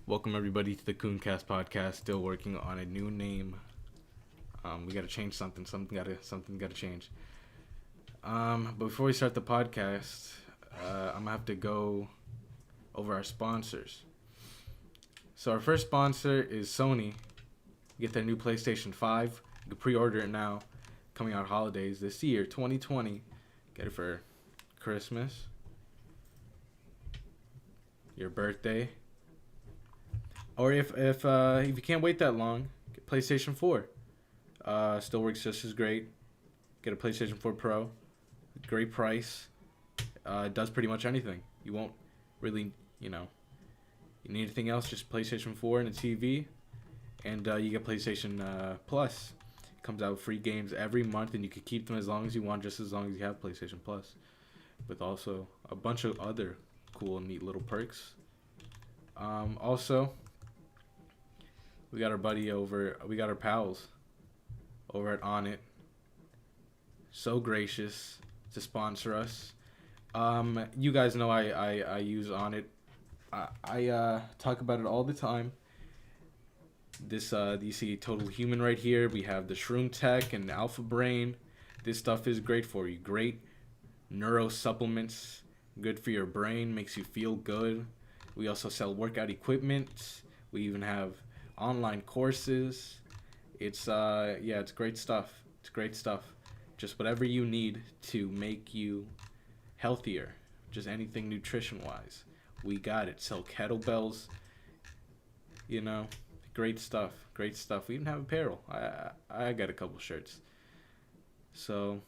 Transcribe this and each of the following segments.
Welcome everybody to the Cooncast podcast. Still working on a new name. We got to change something. Something got to change. But before we start the podcast, I'm gonna have to go over our sponsors. So our first sponsor is Sony. You get their new PlayStation 5. You can pre-order it now. Coming out holidays this year, 2020. Get it for Christmas, your birthday. Or if you can't wait that long, get PlayStation 4. Still works just as great. Get a PlayStation 4 Pro. Great price. It does pretty much anything. You won't really, you need anything else, just PlayStation 4 and a TV. And you get PlayStation Plus. It comes out with free games every month, and you can keep them as long as you want, just as long as you have PlayStation Plus. With also a bunch of other cool and neat little perks. Also, we got our pals over at On It. So gracious to sponsor us. You guys know I use On It. I talk about it all the time. This you see Total Human right here. We have the Shroom Tech and Alpha Brain. This stuff is great for you. Great neuro supplements. Good for your brain. Makes you feel good. We also sell workout equipment. We even have online courses. It's great stuff. It's great stuff. Just whatever you need to make you healthier. Just anything nutrition wise. We got it. Sell kettlebells. Great stuff. Great stuff. We even have apparel. I got a couple shirts. So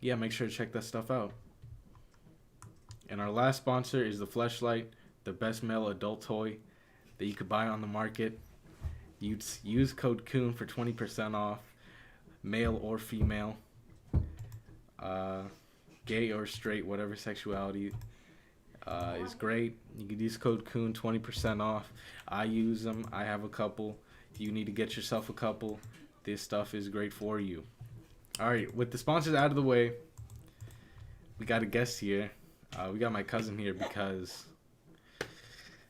yeah, make sure to check that stuff out. And our last sponsor is the Fleshlight, the best male adult toy that you could buy on the market. You'd use code COON for 20% off, male or female, gay or straight, whatever sexuality is great. You could use code COON, 20% off. I use them. I have a couple. If you need to get yourself a couple, this stuff is great for you. All right, with the sponsors out of the way, we got a guest here. We got my cousin here because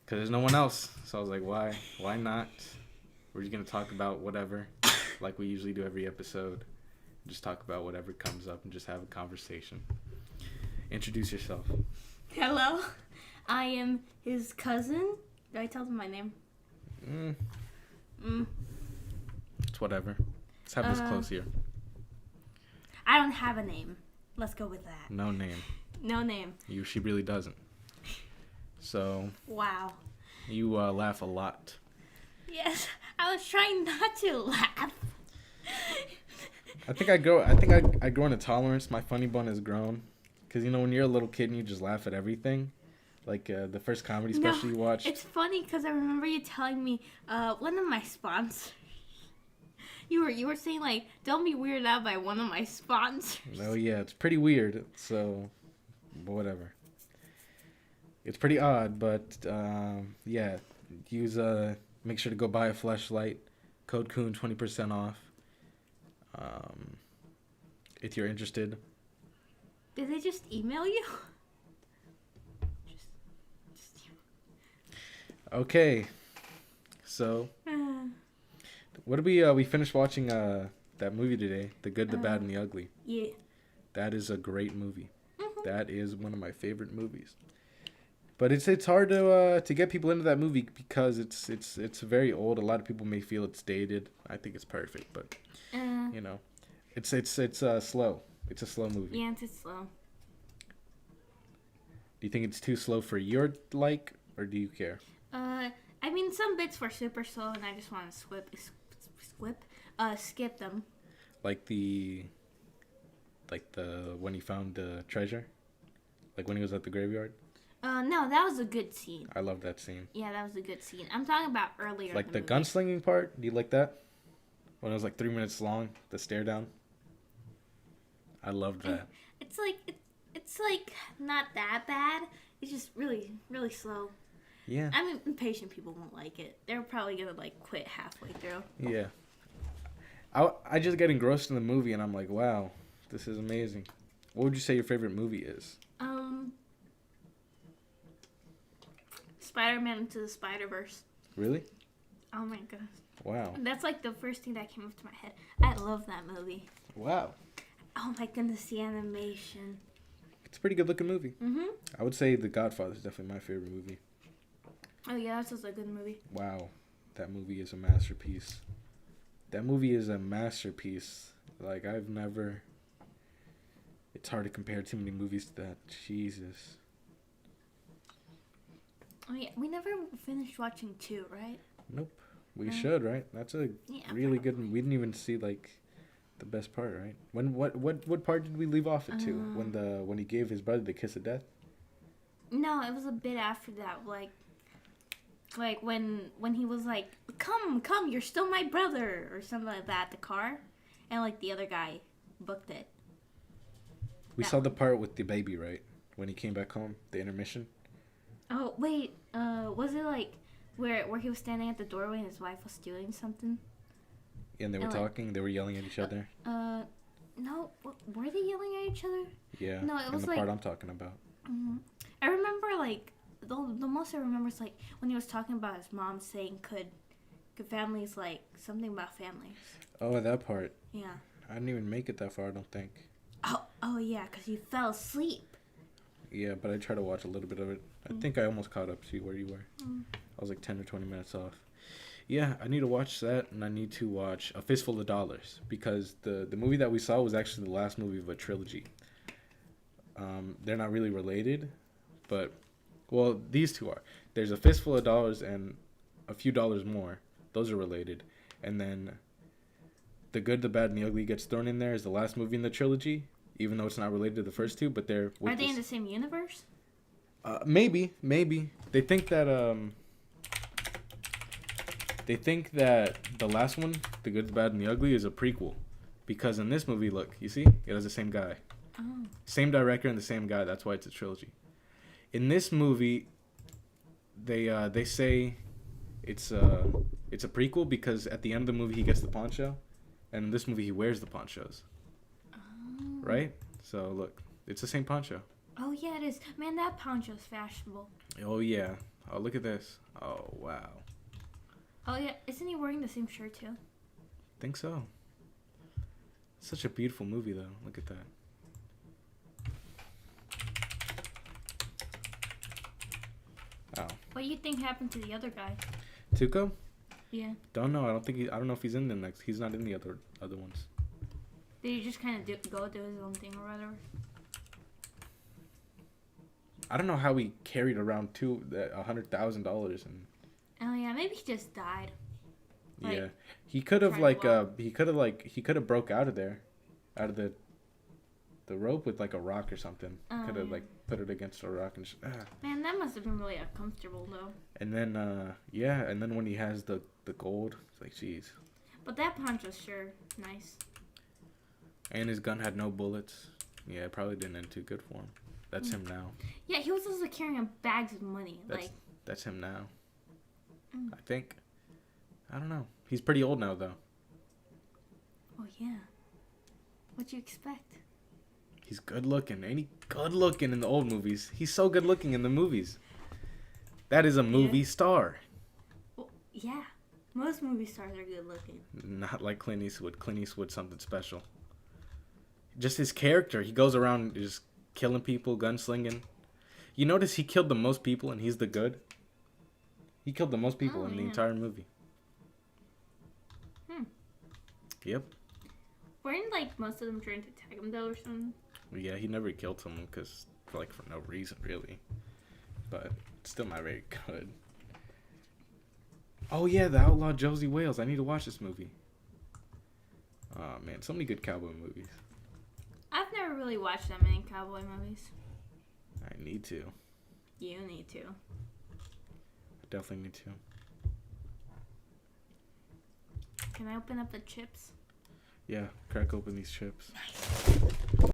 there's no one else. So I was like, why not? We're just going to talk about whatever, like we usually do every episode. Just talk about whatever comes up and just have a conversation. Introduce yourself. Hello, I am his cousin. Did I tell them my name? It's whatever. Let's have this close here. I don't have a name. Let's go with that. No name. No name. She really doesn't. So. Wow. You laugh a lot. Yes, I was trying not to laugh. I think I grow in tolerance. My funny bone has grown. Because, when you're a little kid and you just laugh at everything. Like the first comedy special you watched. It's funny because I remember you telling me one of my sponsors. You were saying, like, don't be weirded out by one of my sponsors. Oh, yeah, it's pretty weird. So, whatever. It's pretty odd, but, yeah. Make sure to go buy a Fleshlight. Code COON, 20% off. If you're interested. Did they just email you? Okay. So, what did we finished watching that movie today, The Good, the Bad, and the Ugly. Yeah. That is a great movie. Mm-hmm. That is one of my favorite movies. But it's hard to get people into that movie because it's very old. A lot of people may feel it's dated. I think it's perfect, but it's slow. It's a slow movie. Yeah, it's slow. Do you think it's too slow for your like, or do you care? I mean, some bits were super slow, and I just want to skip them. Like the when he found the treasure, like when he was at the graveyard. No, that was a good scene. I love that scene. Yeah, that was a good scene. I'm talking about earlier. Like the gunslinging part. Do you like that? When it was like 3 minutes long, the stare down. I loved that. It's like not that bad. It's just really, really slow. Yeah. I mean, impatient people won't like it. They're probably gonna like quit halfway through. Yeah. I just get engrossed in the movie and I'm like, wow, this is amazing. What would you say your favorite movie is? Spider-Man Into the Spider-Verse. Really? Oh my goodness. Wow. That's like the first thing that came up to my head. I love that movie. Wow. Oh my goodness, the animation. It's a pretty good looking movie. Mhm. I would say The Godfather is definitely my favorite movie. Oh yeah, that's also a good movie. Wow. That movie is a masterpiece. That movie is a masterpiece. Like, I've never... It's hard to compare too many movies to that. Jesus. Oh yeah, we never finished watching 2, right? Nope. We should, right? That's a really good... We didn't even see, like, the best part, right? What part did we leave off at two? When he gave his brother the kiss of death? No, it was a bit after that. Like when he was like, come, you're still my brother, or something like that, the car. And like the other guy booked it. We saw the part with the baby, right? When he came back home, the intermission. Oh, wait, was it like where he was standing at the doorway and his wife was doing something? And they were talking, they were yelling at each other. No, were they yelling at each other? Yeah, no, it was the like, part I'm talking about. I remember like, the most I remember is like when he was talking about his mom saying could families, like something about families. Oh, that part. Yeah. I didn't even make it that far, I don't think. Oh yeah, because you fell asleep. Yeah, but I tried to watch a little bit of it. I think I almost caught up to where you were. I was like 10 or 20 minutes off. Yeah, I need to watch that, and I need to watch A Fistful of Dollars, because the movie that we saw was actually the last movie of a trilogy. They're not really related, but, well, these two are. There's A Fistful of Dollars and A Few Dollars More. Those are related. And then The Good, the Bad, and the Ugly gets thrown in there as the last movie in the trilogy, even though it's not related to the first two, but they're... Are they in the same universe? Maybe. They think that, They think that the last one, The Good, the Bad, and the Ugly, is a prequel. Because in this movie, look, you see? It has the same guy. Oh. Same director and the same guy. That's why it's a trilogy. In this movie, they say it's a prequel because at the end of the movie he gets the poncho, and in this movie he wears the ponchos. Oh. Right? So look, it's the same poncho. Oh yeah, it is. Man, that poncho's fashionable. Oh yeah. Oh, look at this. Oh wow. Oh yeah, isn't he wearing the same shirt too? Think so. Such a beautiful movie though. Look at that. Oh. What do you think happened to the other guy? Tuco? Yeah. Don't know. I don't know if he's in the next. He's not in the other ones. Did he just kind of go do his own thing or whatever? I don't know how he carried around $100,000 and. Oh yeah, maybe he just died. Yeah, he could have he could have broke out of there, out of the rope with like a rock or something. Could have like put it against a rock and. Man, that must have been really uncomfortable though. And then and then when he has the gold, it's like jeez. But that poncho's sure nice. And his gun had no bullets. Yeah, it probably didn't end too good for him. That's him now. Yeah, he was also carrying bags of money. That's him now. I think. I don't know. He's pretty old now, though. Oh, yeah. What'd you expect? He's good looking. Ain't he good looking in the old movies? He's so good looking in the movies. That is a movie star. Well, yeah. Most movie stars are good looking. Not like Clint Eastwood. Clint Eastwood's something special. Just his character. He goes around just killing people, gunslinging. You notice he killed the most people and he's the good? He killed the most people in the entire movie. Yep. Weren't like most of them trying to tag him though or something? Yeah, he never killed someone because for no reason really, but still not very good. Oh yeah, The Outlaw Josie Wales. I need to watch this movie. Oh man, so many good cowboy movies. I've never really watched that many cowboy movies. I need to. You need to. I definitely need to. Can I open up the chips? Yeah, crack open these chips. Nice.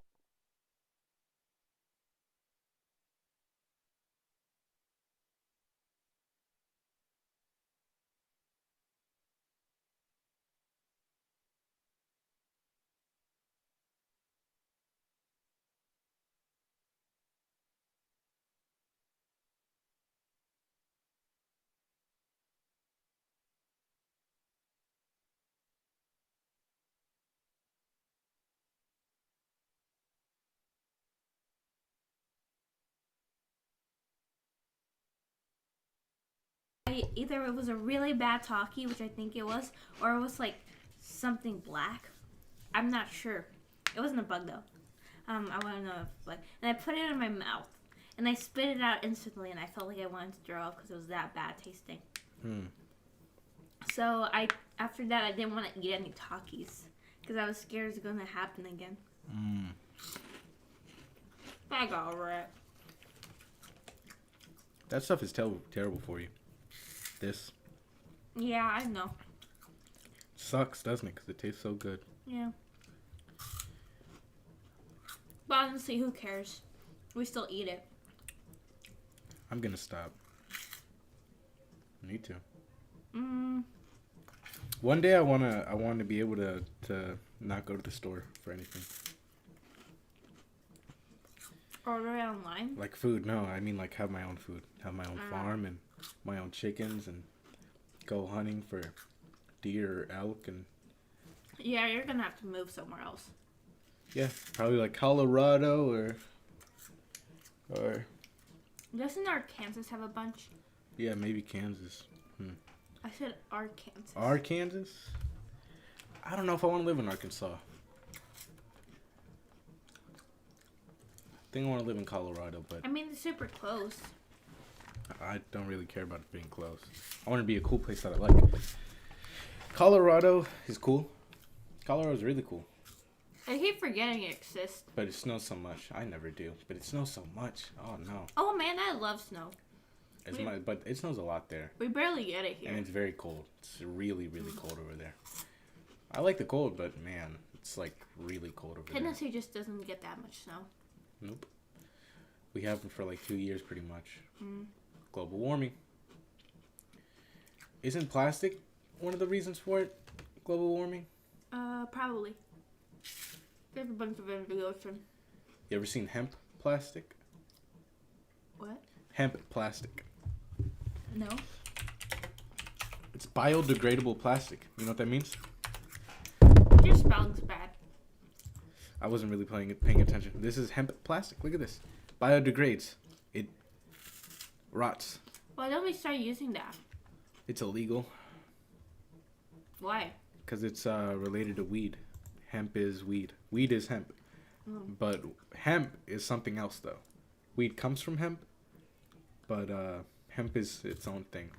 either it was a really bad talkie, which I think it was, or it was like something black. I'm not sure. It wasn't a bug though. I want to know if like, and I put it in my mouth, and I spit it out instantly, and I felt like I wanted to throw up because it was that bad tasting. So after that I didn't want to eat any Takis because I was scared it was going to happen again. But I got over it. That stuff is terrible for you. This Yeah, I know. sucks, doesn't it? Because it tastes so good. Yeah. But honestly, who cares? We still eat it. I'm gonna stop. Need to. One day I want to be able to not go to the store for anything. Order it online? Like food? No, I mean like have my own food, have my own farm and my own chickens, and go hunting for deer or elk and. Yeah, you're gonna have to move somewhere else. Yeah, probably like Colorado or. Doesn't Arkansas have a bunch? Yeah, maybe Kansas. I said Arkansas. Arkansas? I don't know if I want to live in Arkansas. I think I want to live in Colorado, but I mean, it's super close. I don't really care about it being close. I want it to be a cool place that I like. Colorado is cool. Colorado's really cool. I keep forgetting it exists. But it snows so much. I never do. But it snows so much. Oh, no. Oh, man, I love snow. But it snows a lot there. We barely get it here. And it's very cold. It's really, really cold over there. I like the cold, but, man, it's, like, really cold over there. Tennessee just doesn't get that much snow. Nope. We haven't for, like, 2 years, pretty much. Global warming. Isn't plastic one of the reasons for it? Global warming? Probably. There's a bunch of it in the ocean. You ever seen hemp plastic? What? Hemp plastic. No. It's biodegradable plastic. You know what that means? Your spelling's bad. I wasn't really paying attention. This is hemp plastic. Look at this. Biodegrades. It rots. Why don't we start using that? It's illegal. Why? Because it's related to weed. Hemp is weed. Weed is hemp. But hemp is something else, though. Weed comes from hemp, but hemp is its own thing.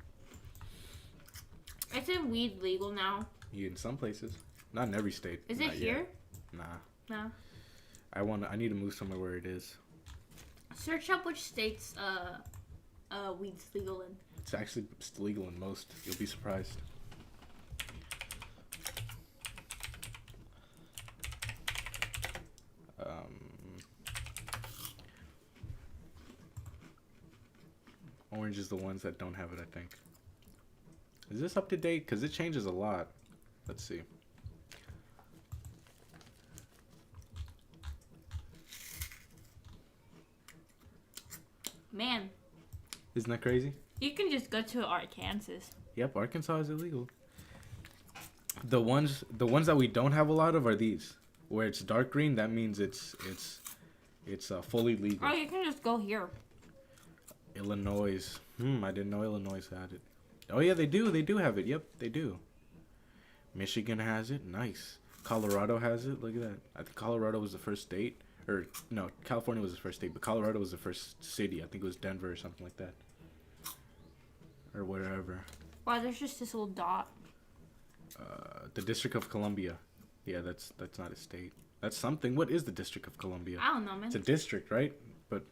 Isn't weed legal now? In some places. Not in every state. Is it Not here? Yet. Nah. No. I need to move somewhere where it is. Search up which states weed's legal in. It's actually legal in most. You'll be surprised. Orange is the ones that don't have it, I think. Is this up to date? Because it changes a lot. Let's see. Man. Isn't that crazy? You can just go to Arkansas. Yep, Arkansas is illegal. The ones that we don't have a lot of are these. Where it's dark green, that means it's fully legal. Oh, you can just go here. Illinois. I didn't know Illinois had it. Oh yeah, they do. They do have it. Yep, they do. Michigan has it. Nice. Colorado has it. Look at that. I think Colorado was the first state. Or, no, California was the first state, but Colorado was the first city. I think it was Denver or something like that. Or wherever. Wow, there's just this little dot. The District of Columbia. Yeah, that's not a state. That's something. What is the District of Columbia? I don't know, man. It's a district, right? But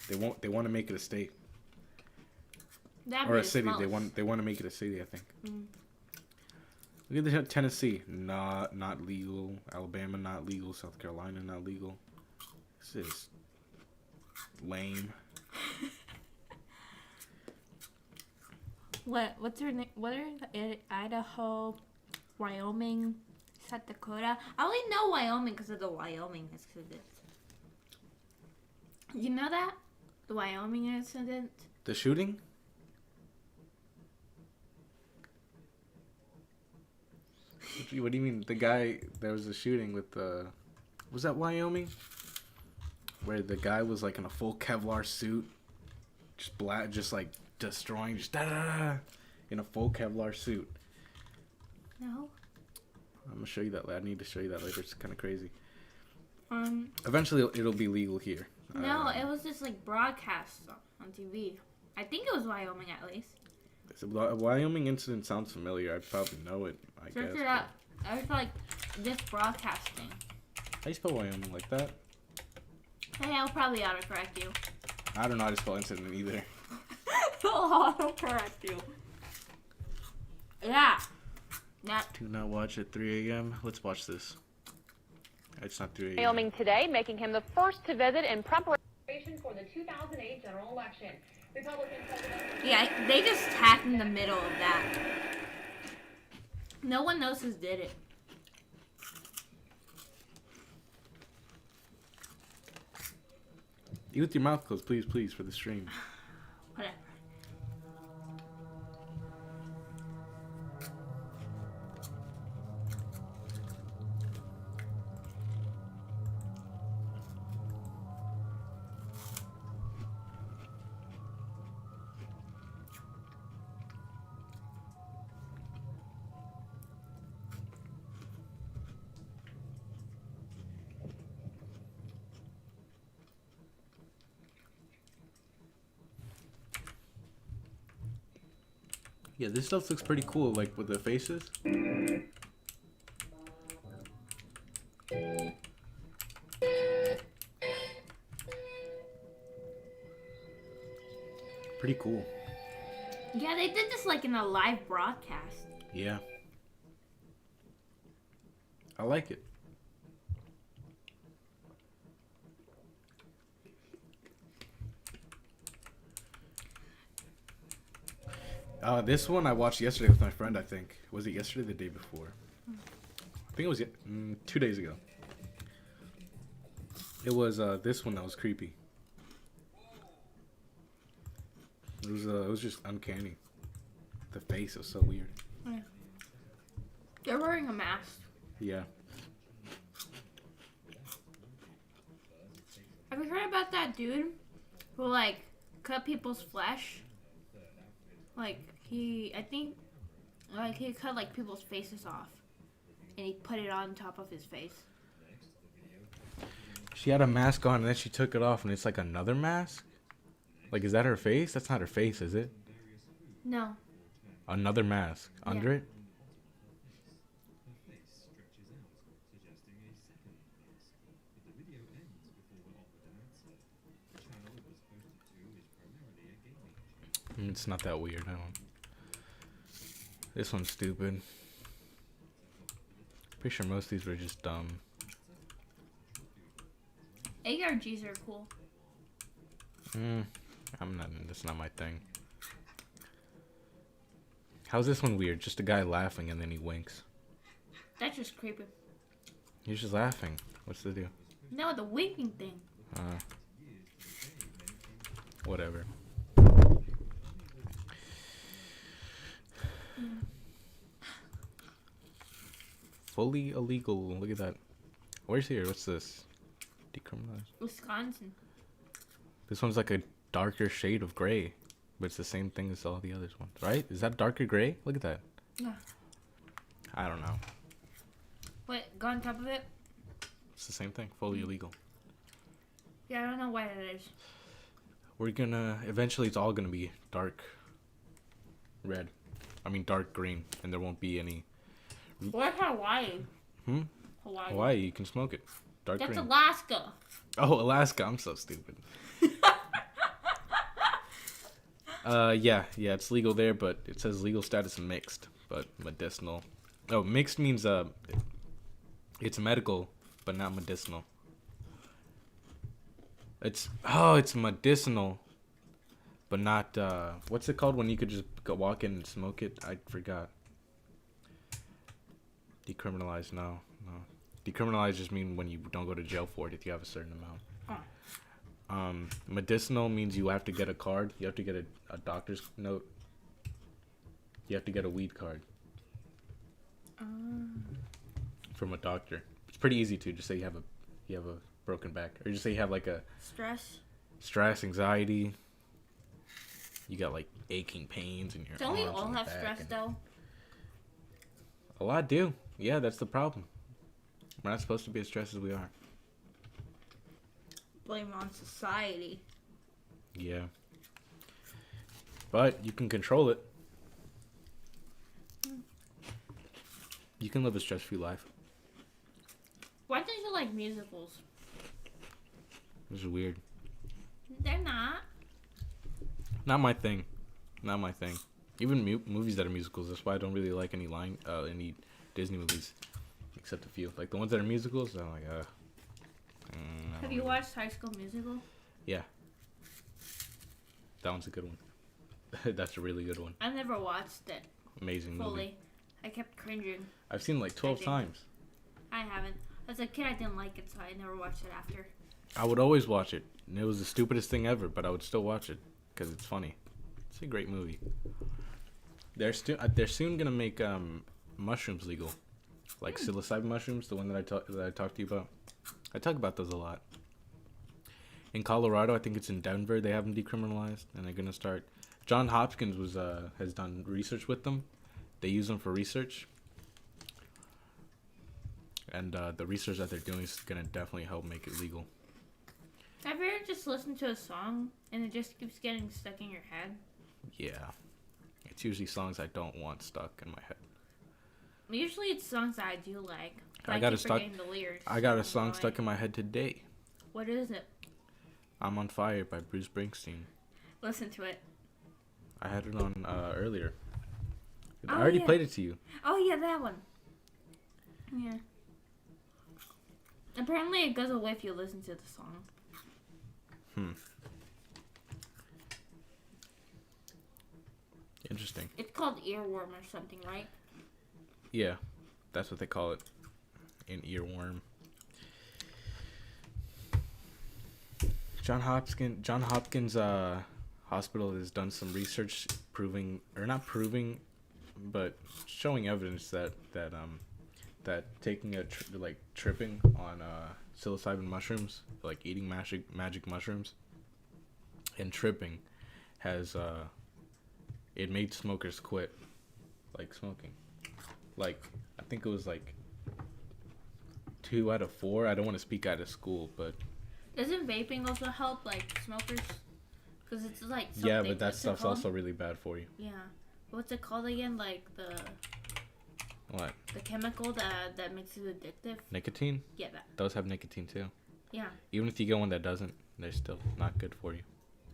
they want to make it a state. Or a city. They want to make it a city, I think. Look at the Tennessee. Not legal. Alabama not legal. South Carolina not legal. This is lame. What's her name? What are Idaho, Wyoming, South Dakota? I only know Wyoming because of the Wyoming incident. You know that? The Wyoming incident? The shooting? What do you mean? The guy, there was a shooting with the... Was that Wyoming? Where the guy was like in a full Kevlar suit. Just black, just like destroying, just da-da-da, in a full Kevlar suit. No. I'm gonna show you that. I need to show you that later. It's kind of crazy. Eventually, it'll be legal here. No, it was just like broadcast on TV. I think it was Wyoming at least. The Wyoming incident sounds familiar. I probably know it. I guess. Search it up. I was like this broadcasting. How do you spell Wyoming like that? Hey, I'll probably autocorrect you. I don't know how to spell incident either. I'll autocorrect you. Yeah. That. Do not watch at 3 a.m. Let's watch this. It's not 3 a.m. Wyoming today, making him the first to visit in preparation for the 2008 general election. Republican President. Yeah, they just tacked in the middle of that. No one else did it. Eat with your mouth closed, please, please, for the stream. Whatever. Yeah, this stuff looks pretty cool, like with the faces. Pretty cool. Yeah, they did this like in a live broadcast. Yeah. I like it. This one I watched yesterday with my friend, I think. Was it yesterday or the day before? I think it was 2 days ago. It was this one that was creepy. It was just uncanny. The face was so weird. They're wearing a mask. Yeah. Have you heard about that dude who like cut people's flesh? Like I think he cut like people's faces off, and he put it on top of his face. She had a mask on and then she took it off and it's like another mask? Like, is that her face? That's not her face, is it? No. Another mask under it? It's not that weird. I don't. This one's stupid. Pretty sure most of these were just dumb. ARGs are cool. That's not my thing. How's this one weird? Just a guy laughing and then he winks. That's just creepy. He's just laughing. What's the deal? No, the winking thing. Whatever. Fully illegal. Look at that. Where's here? What's this? Decriminalized. Wisconsin. This one's like a darker shade of gray, but it's the same thing as all the others ones, right? Is that darker gray? Look at that. Yeah. I don't know. What? Go on top of it? It's the same thing. Fully illegal. Yeah, I don't know why that is. We're gonna eventually. It's all gonna be dark red. I mean dark green, and there won't be any. Where's Hawaii? Hawaii. You can smoke it. Dark That's green. Alaska. Oh, Alaska. I'm so stupid. Yeah, it's legal there, but it says legal status mixed, but medicinal. Oh, mixed means it's medical, but not medicinal. It's medicinal, but not what's it called when you could just go walk in and smoke it? I forgot. Decriminalized, no. Decriminalized just mean when you don't go to jail for it if you have a certain amount. Medicinal means you have to get a card. You have to get a doctor's note. You have to get a weed card from a doctor. It's pretty easy to just say you have a broken back, or just say you have like a stress, anxiety. you got like aching pains in your Don't we arms all and have back stress and- though? A lot do. Yeah, that's the problem. We're not supposed to be as stressed as we are. Blame on society. Yeah. But you can control it. You can live a stress-free life. Why don't you like musicals? This is weird. They're not. Not my thing. Not my thing. Even movies that are musicals. That's why I don't really like any Disney movies, except a few. Like the ones that are musicals, I'm like, Have you watched High School Musical? Yeah. That one's a good one. That's a really good one. I never watched it Amazing fully. movie. I kept cringing. I've seen it like 12 think. times. I haven't. As a kid, I didn't like it, so I never watched it after. I would always watch it. And it was the stupidest thing ever, but I would still watch it because it's funny. It's a great movie. They're soon gonna make mushrooms legal, like psilocybin mushrooms, the one that I talked to you about. I talk about those a lot. In Colorado, I think it's in Denver, they have them decriminalized, and they're gonna start. John Hopkins has done research with them. They use them for research, and the research that they're doing is gonna definitely help make it legal. Have you ever just listened to a song and it just keeps getting stuck in your head? Yeah, it's usually songs I don't want stuck in my head. Usually it's songs that I do like. But I I got keep a stuck. forgetting the lyrics. I got I a song don't know stuck why. in my head today. What is it? "I'm on Fire" by Bruce Springsteen. Listen to it. I had it on earlier. Oh, I already yeah. played it to you. Oh yeah, that one. Yeah. Apparently it goes away if you listen to the song. Interesting. It's called Earworm or something, right? Yeah, that's what they call it. An earworm. John Hopkins hospital has done some research not proving, but showing evidence that taking tripping on psilocybin mushrooms, like eating magic mushrooms, and tripping, has it made smokers quit, like smoking. Like I think it was like 2 out of 4. I don't want to speak out of school, but Doesn't vaping also help, like, smokers? Because it's like something. yeah, but that what's it stuff's called? also really bad for you. Yeah. What's it called again? Like What? the chemical that makes it addictive? Nicotine? Yeah, that. Those have nicotine too. Yeah. Even if you get one that doesn't, they're still not good for you.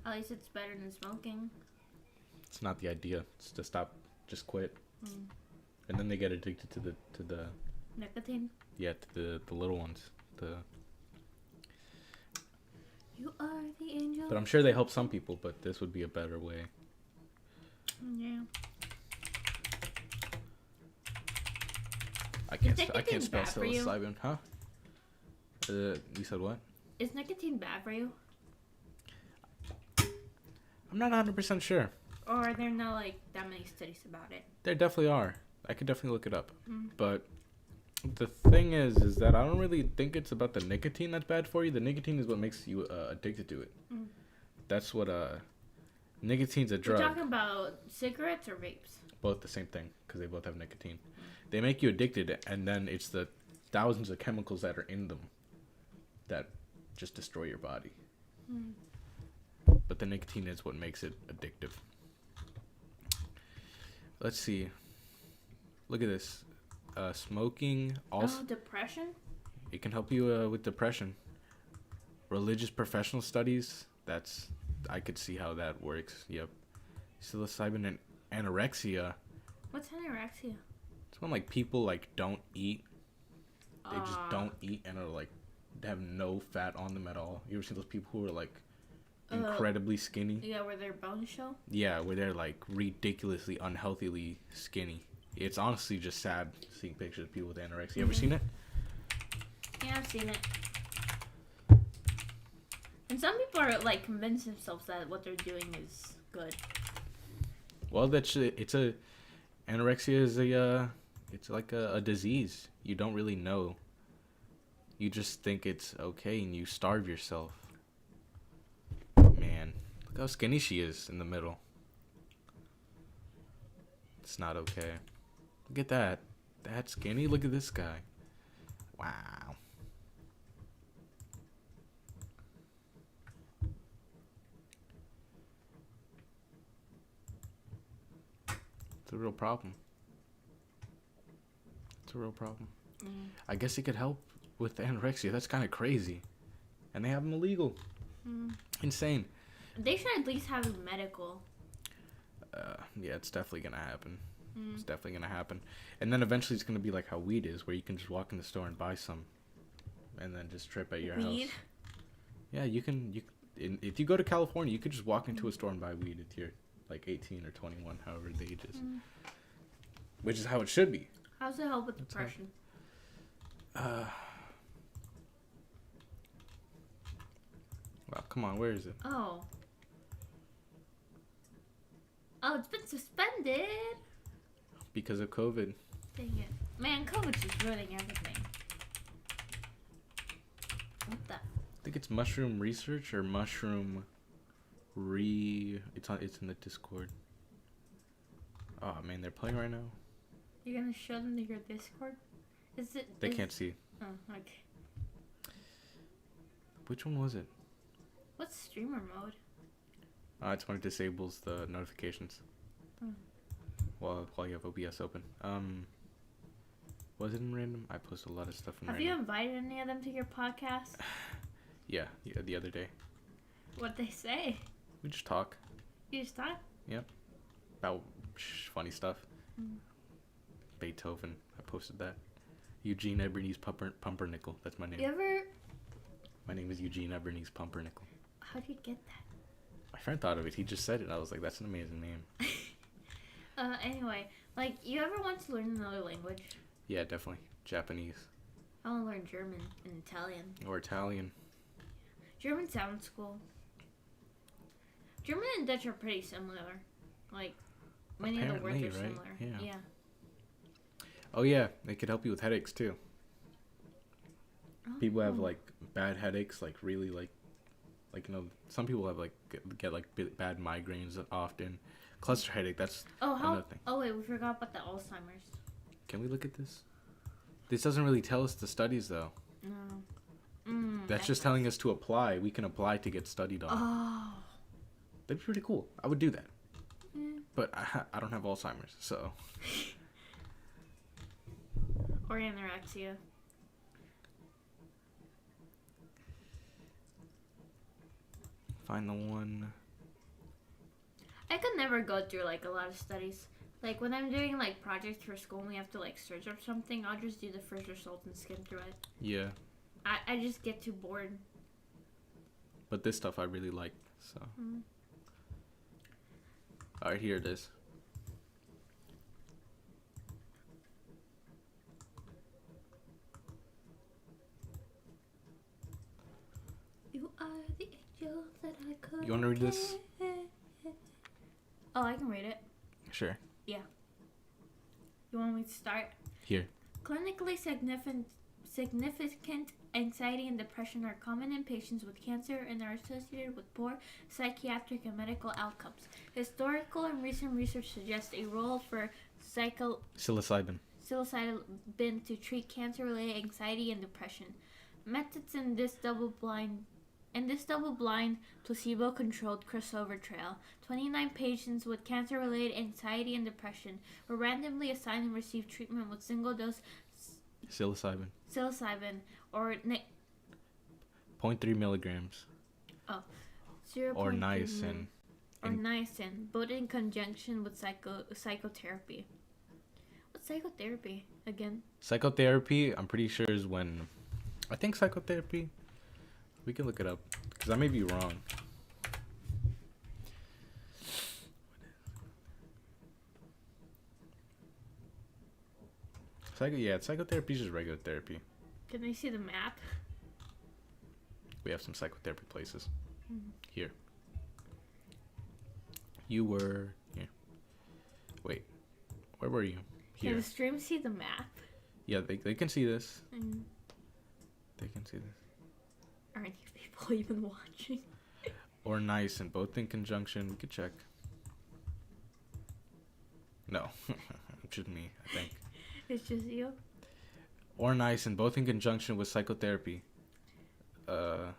At least it's better than smoking. It's not the idea. It's to stop, just quit. Mm. And then they get addicted to the Nicotine. the little ones. You are the angel. But I'm sure they help some people, but this would be a better way. Yeah. I can't nicotine spell bad for you? psilocybin, huh? You said what? Is nicotine bad for you? I'm not 100% sure. Or are there not, like, that many studies about it? There definitely are. I could definitely look it up. Mm. But the thing is that I don't really think it's about the nicotine that's bad for you. The nicotine is what makes you addicted to it. Mm. That's what nicotine's a We're drug. talking about cigarettes or vapes? Both the same thing because they both have nicotine. They make you addicted, and then it's the thousands of chemicals that are in them that just destroy your body. Mm. But the nicotine is what makes it addictive. Let's see. Look at this. Smoking also. Oh, depression? It can help you with depression. Religious professional studies. I could see how that works. Yep. Psilocybin and anorexia. What's anorexia? It's when like people like don't eat. They just don't eat and are like they have no fat on them at all. You ever seen those people who are like incredibly skinny? Yeah, where their bones show? Yeah, where they're like ridiculously unhealthily skinny. It's honestly just sad seeing pictures of people with anorexia. You ever seen it? Yeah, I've seen it. And some people are like convinced themselves that what they're doing is good. Well, anorexia is it's like a disease. You don't really know. You just think it's okay and you starve yourself. Man, look how skinny she is in the middle. It's not okay. Look at that. That skinny. Look at this guy. Wow. It's a real problem. It's a real problem. I guess it could help with anorexia. That's kind of crazy. And they have them illegal. Insane. They should at least have a medical. Yeah, it's definitely going to happen. It's definitely going to happen. And then eventually it's going to be like how weed is, where you can just walk in the store and buy some. And then just trip at your Weed? house. Yeah, you can. If you go to California, you could just walk into a store and buy weed if you're like 18 or 21, however the age is. Which is how it should be. How does it help with depression? Well, come on, where is it? Oh. Oh, it's been suspended. Because of COVID. Dang it. Man, COVID's just ruining everything. What the? I think it's mushroom research or mushroom It's in the Discord. Oh man, they're playing right now. You're gonna show them to your Discord? They can't see. Oh, okay. Which one was it? What's streamer mode? It's when it disables the notifications. While you have OBS open. Was it in random? I posted a lot of stuff in Have random. you invited any of them to your podcast? Yeah, the other day. What'd they say? We just talk. You just thought? Yep. About funny stuff. Beethoven. I posted that. Eugene Ebernice Pumpernickel. That's my name. You ever... My name is Eugene Ebernice Pumpernickel. How'd you get that? My friend thought of it. He just said it. I was like, that's an amazing name. Anyway, like, you ever want to learn another language? Yeah, definitely. Japanese. I want to learn German and Italian. Or Italian. German sounds cool. German and Dutch are pretty similar. Like, many of the words are Apparently, right? similar. Yeah. Oh yeah, they could help you with headaches too. People have like bad headaches, like really like some people have like get like bad migraines often. Cluster headache, that's another thing. Oh wait, we forgot about the Alzheimer's. Can we look at this? This doesn't really tell us the studies though. No. That's just telling us to apply. We can apply to get studied on. Oh. That'd be pretty cool. I would do that. But I don't have Alzheimer's, so. Or anorexia. Find the one. I could never go through like a lot of studies. Like when I'm doing like projects for school and we have to like search up something, I'll just do the first result and skim through it. Yeah. I just get too bored. But this stuff I really like, so. Alright, here it is. You are the angel that I could. You want to read this? Oh, I can read it. Sure. Yeah. You want me to start? Here. Clinically significant anxiety and depression are common in patients with cancer and are associated with poor psychiatric and medical outcomes. Historical and recent research suggests a role for Psilocybin to treat cancer-related anxiety and depression. Methods in this double-blind, placebo-controlled crossover trial, 29 patients with cancer-related anxiety and depression were randomly assigned and received treatment with single-dose psilocybin or 0.3 milligrams. Oh, 0. Or niacin. Or niacin, both in conjunction with psychotherapy. What's psychotherapy again? Psychotherapy, I'm pretty sure is when... I think psychotherapy... We can look it up. Because I may be wrong. Psychotherapy is just regular therapy. Can I see the map? We have some psychotherapy places. Here. You were here. Wait. Where were you? Here. Can the stream see the map? Yeah, they can see this. They can see this. Are any people even watching? Or nice and both in conjunction. We could check. No, just me, I think. It's just you? Or niacin, both in conjunction with psychotherapy. The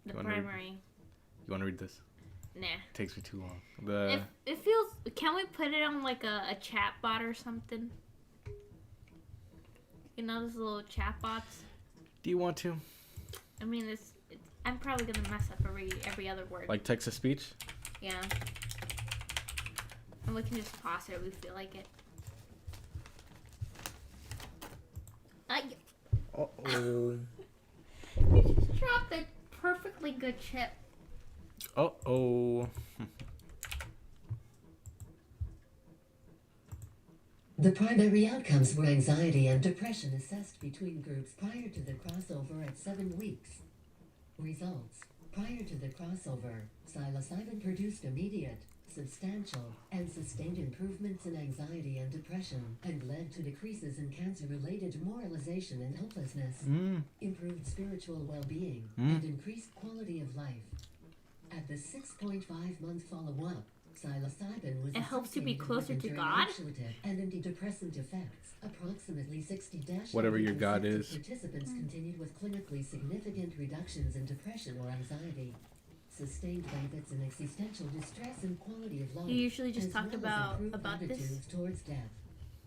primary. You want to read this? Nah. It takes me too long. It feels... Can we put it on like a chat bot or something? You know those little chat bots? Do you want to? I mean, it's I'm probably gonna mess up every other word. Like text to speech? Yeah. And we can just pause it if we feel like it. Uh-oh. You just dropped a perfectly good chip. Uh-oh. The primary outcomes were anxiety and depression assessed between groups prior to the crossover at 7 weeks. Results. Prior to the crossover, psilocybin produced immediate, substantial, and sustained improvements in anxiety and depression and led to decreases in cancer-related demoralization and hopelessness, improved spiritual well-being, and increased quality of life. At the 6.5-month follow-up, psilocybin was It helps you be associated closer with to enduring God? anxiolytic and antidepressant effects. Approximately 60- Whatever your God is. Participants continued with clinically significant reductions in depression or anxiety, sustained benefits in existential distress and quality of life. You usually just as talk well as improved about this? attitudes towards death.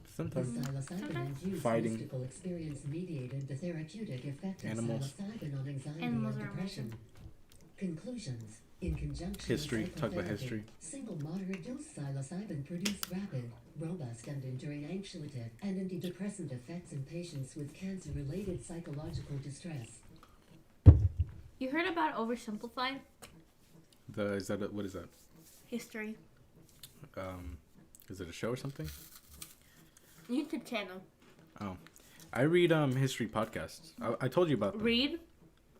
The Sometimes. psilocybin-induced Fighting. mystical experience mediated the therapeutic effect of Animals. psilocybin on anxiety Animals and are depression. Conclusions. In conjunction History. with Talk about psychotherapy, history. single moderate dose psilocybin produced rapid, robust and enduring anxiolytic and antidepressant effects in patients with cancer-related psychological distress. You heard about oversimplified What is that? history? Is it a show or something? YouTube channel. Oh. I read history podcasts. I told you about them. Read?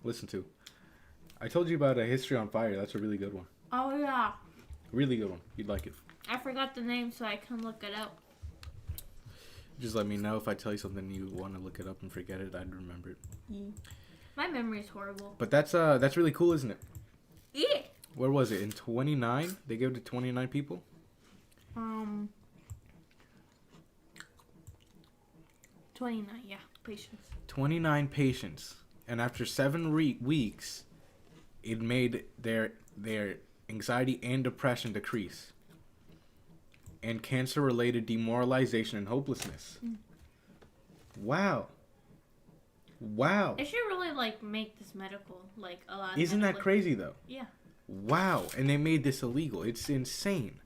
Listen to. I told you about a History on Fire. That's a really good one. Oh yeah. Really good one. You'd like it. I forgot the name so I can look it up. Just let me know if I tell you something you want to look it up and forget it. I'd remember it. My memory is horrible. But that's really cool, isn't it? Yeah. Where was it? In 29? They gave it to 29 people? 29, yeah. Patients. 29 patients. And after 7 weeks, it made their anxiety and depression decrease. And cancer-related demoralization and hopelessness. Wow. Wow. They should really make this medical, a lot. Isn't that crazy though? Yeah. Wow. And they made this illegal. It's insane.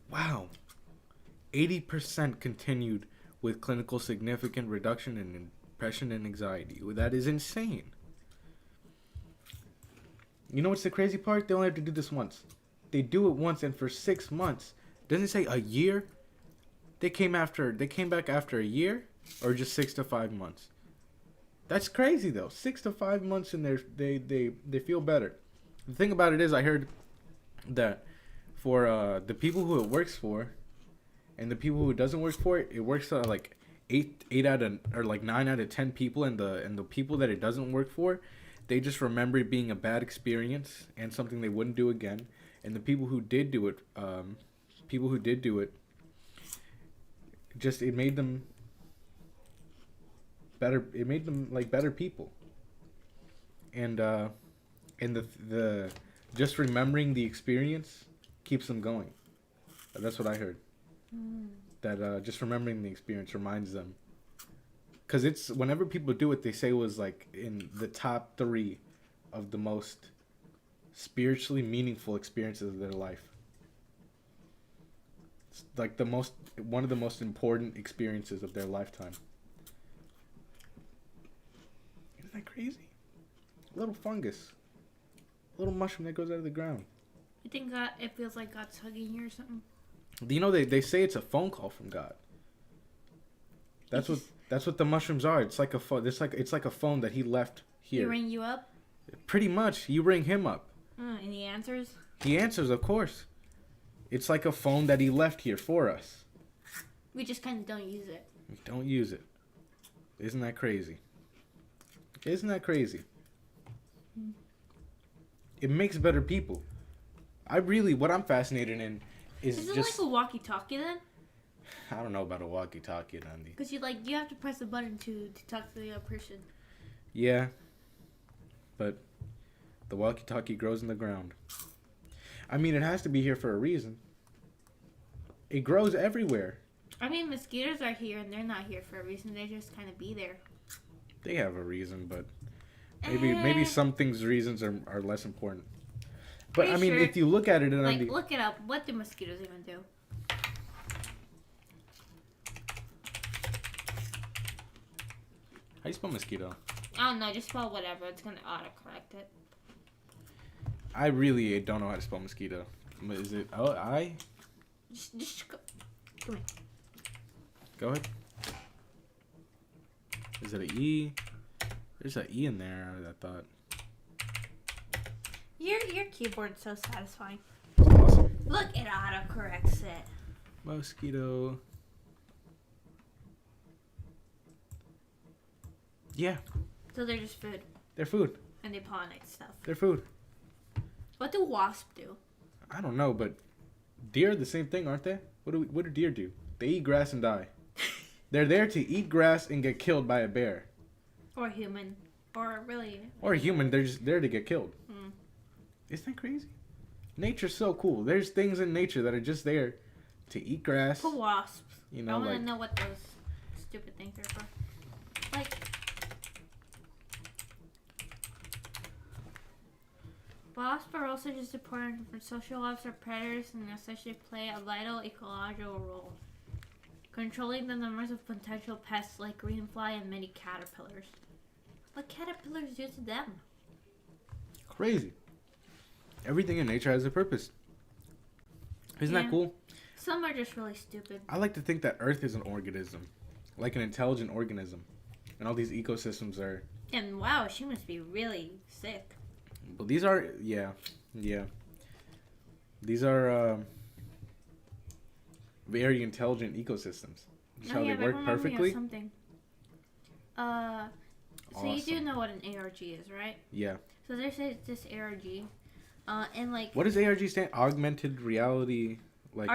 Wow. 80% continued with clinical significant reduction in depression and anxiety. That is insane. You know what's the crazy part? They only have to do this once. They do it once, and for 6 months. Doesn't it say a year? They came back after a year, or just 6 to 5 months. That's crazy though. 6 to 5 months, and they feel better. The thing about it is, I heard that for the people who it works for, and the people who it doesn't work for, it works like 8 out of, or like 9 out of 10 people, and the people that it doesn't work for, they just remember it being a bad experience and something they wouldn't do again. And the people who did do it, just it made them better. It made them like better people. And the just remembering the experience keeps them going. That's what I heard. That just remembering the experience reminds them. Because it's whenever people do it, they say it was like in the top 3 of the most spiritually meaningful experiences of their life. It's like one of the most important experiences of their lifetime. Isn't that crazy? A little fungus, a little mushroom that goes out of the ground. You think it feels like God's hugging you or something? You know, they say it's a phone call from God. That's what the mushrooms are. It's like a phone. It's like a phone that he left here. He ring you up? Pretty much. You ring him up. And he answers? He answers, of course. It's like a phone that he left here for us. We just kind of don't use it. We don't use it. Isn't that crazy? Isn't that crazy? It makes better people. What I'm fascinated in is it just... like a walkie-talkie then? I don't know about a walkie-talkie, Andy. Because you have to press a button to talk to the other person. Yeah, but the walkie-talkie grows in the ground. I mean, it has to be here for a reason. It grows everywhere. I mean, mosquitoes are here and they're not here for a reason. They just kind of be there. They have a reason, but maybe some things reasons are less important. But Are you I mean, sure? if you look at it, Like, look it up. What do mosquitoes even do? how do you spell mosquito? I don't know. Just spell whatever. It's going to autocorrect it. I really don't know how to spell mosquito. Is it I? Just go. Come here. Go ahead. Is it an E? There's an E in there, I thought. Your keyboard's so satisfying. It's awesome. Look, it autocorrects it. Mosquito. Yeah, So they're just food. they're food. And they pollinate stuff. They're food. What do wasps do? I don't know, but deer are the same thing, aren't they? What do deer do? They eat grass and die. They're there to eat grass and get killed by a bear. Or human. Or really. Or a human, they're just there to get killed. Mm. Isn't that crazy? Nature's so cool. There's things in nature that are just there to eat grass. Put wasps. You I know, want to like know what those stupid things are for. Like, wasps are also just important for social lives or predators and essentially play a vital ecological role, controlling the numbers of potential pests like greenfly and many caterpillars. What caterpillars do to them? crazy. Everything in nature has a purpose. Isn't Yeah. that cool? Some are just really stupid. I like to think that Earth is an organism, like an intelligent organism, and all these ecosystems are. And wow, she must be really sick. But these are, yeah. These are very intelligent ecosystems. Just how they that work reminds me of perfectly. something. So you do Awesome. know what an ARG is, right? Yeah. So there's this ARG, and like What does ARG stand? Augmented reality, like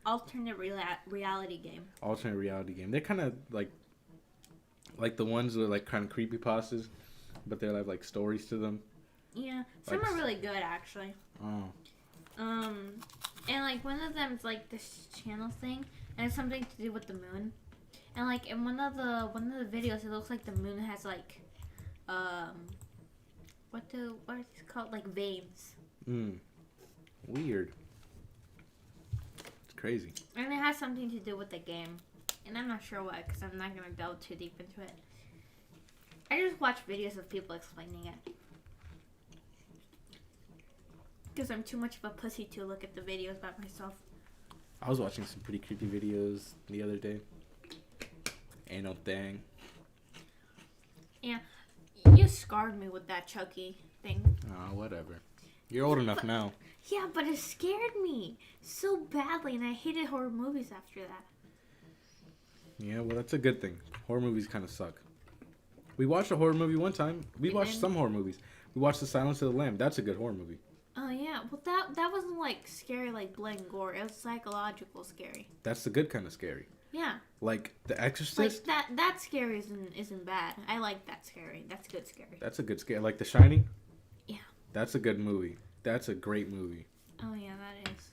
alternate reality game. alternate reality game. They're kind of like the ones that are like kind of creepy pastas, but they have like stories to them. Yeah, some Like are really good actually. Oh. And like one of them is like this channel thing, and it's something to do with the moon. And like in one of the videos, it looks like the moon has like, what is it called? Like veins. Weird. It's crazy. And it has something to do with the game. And I'm not sure what, because I'm not going to delve too deep into it. I just watch videos of people explaining it. Because I'm too much of a pussy to look at the videos by myself. I was watching some pretty creepy videos the other day. Ain't no thing. Yeah. You scarred me with that Chucky thing. Oh, whatever. You're old enough now. Yeah, but it scared me so badly, and I hated horror movies after that. Yeah, well, that's a good thing. Horror movies kind of suck. We watched a horror movie one time. We watched some horror movies. We watched The Silence of the Lamb. That's a good horror movie. Oh, yeah. Well, that wasn't, like, scary like blood and gore. It was psychological scary. That's the good kind of scary. Yeah. Like The Exorcist. Like, that scary isn't bad. I like that scary. That's good scary. That's a good scare. Like The Shining. Yeah. That's a good movie. That's a great movie. Oh, yeah, that is.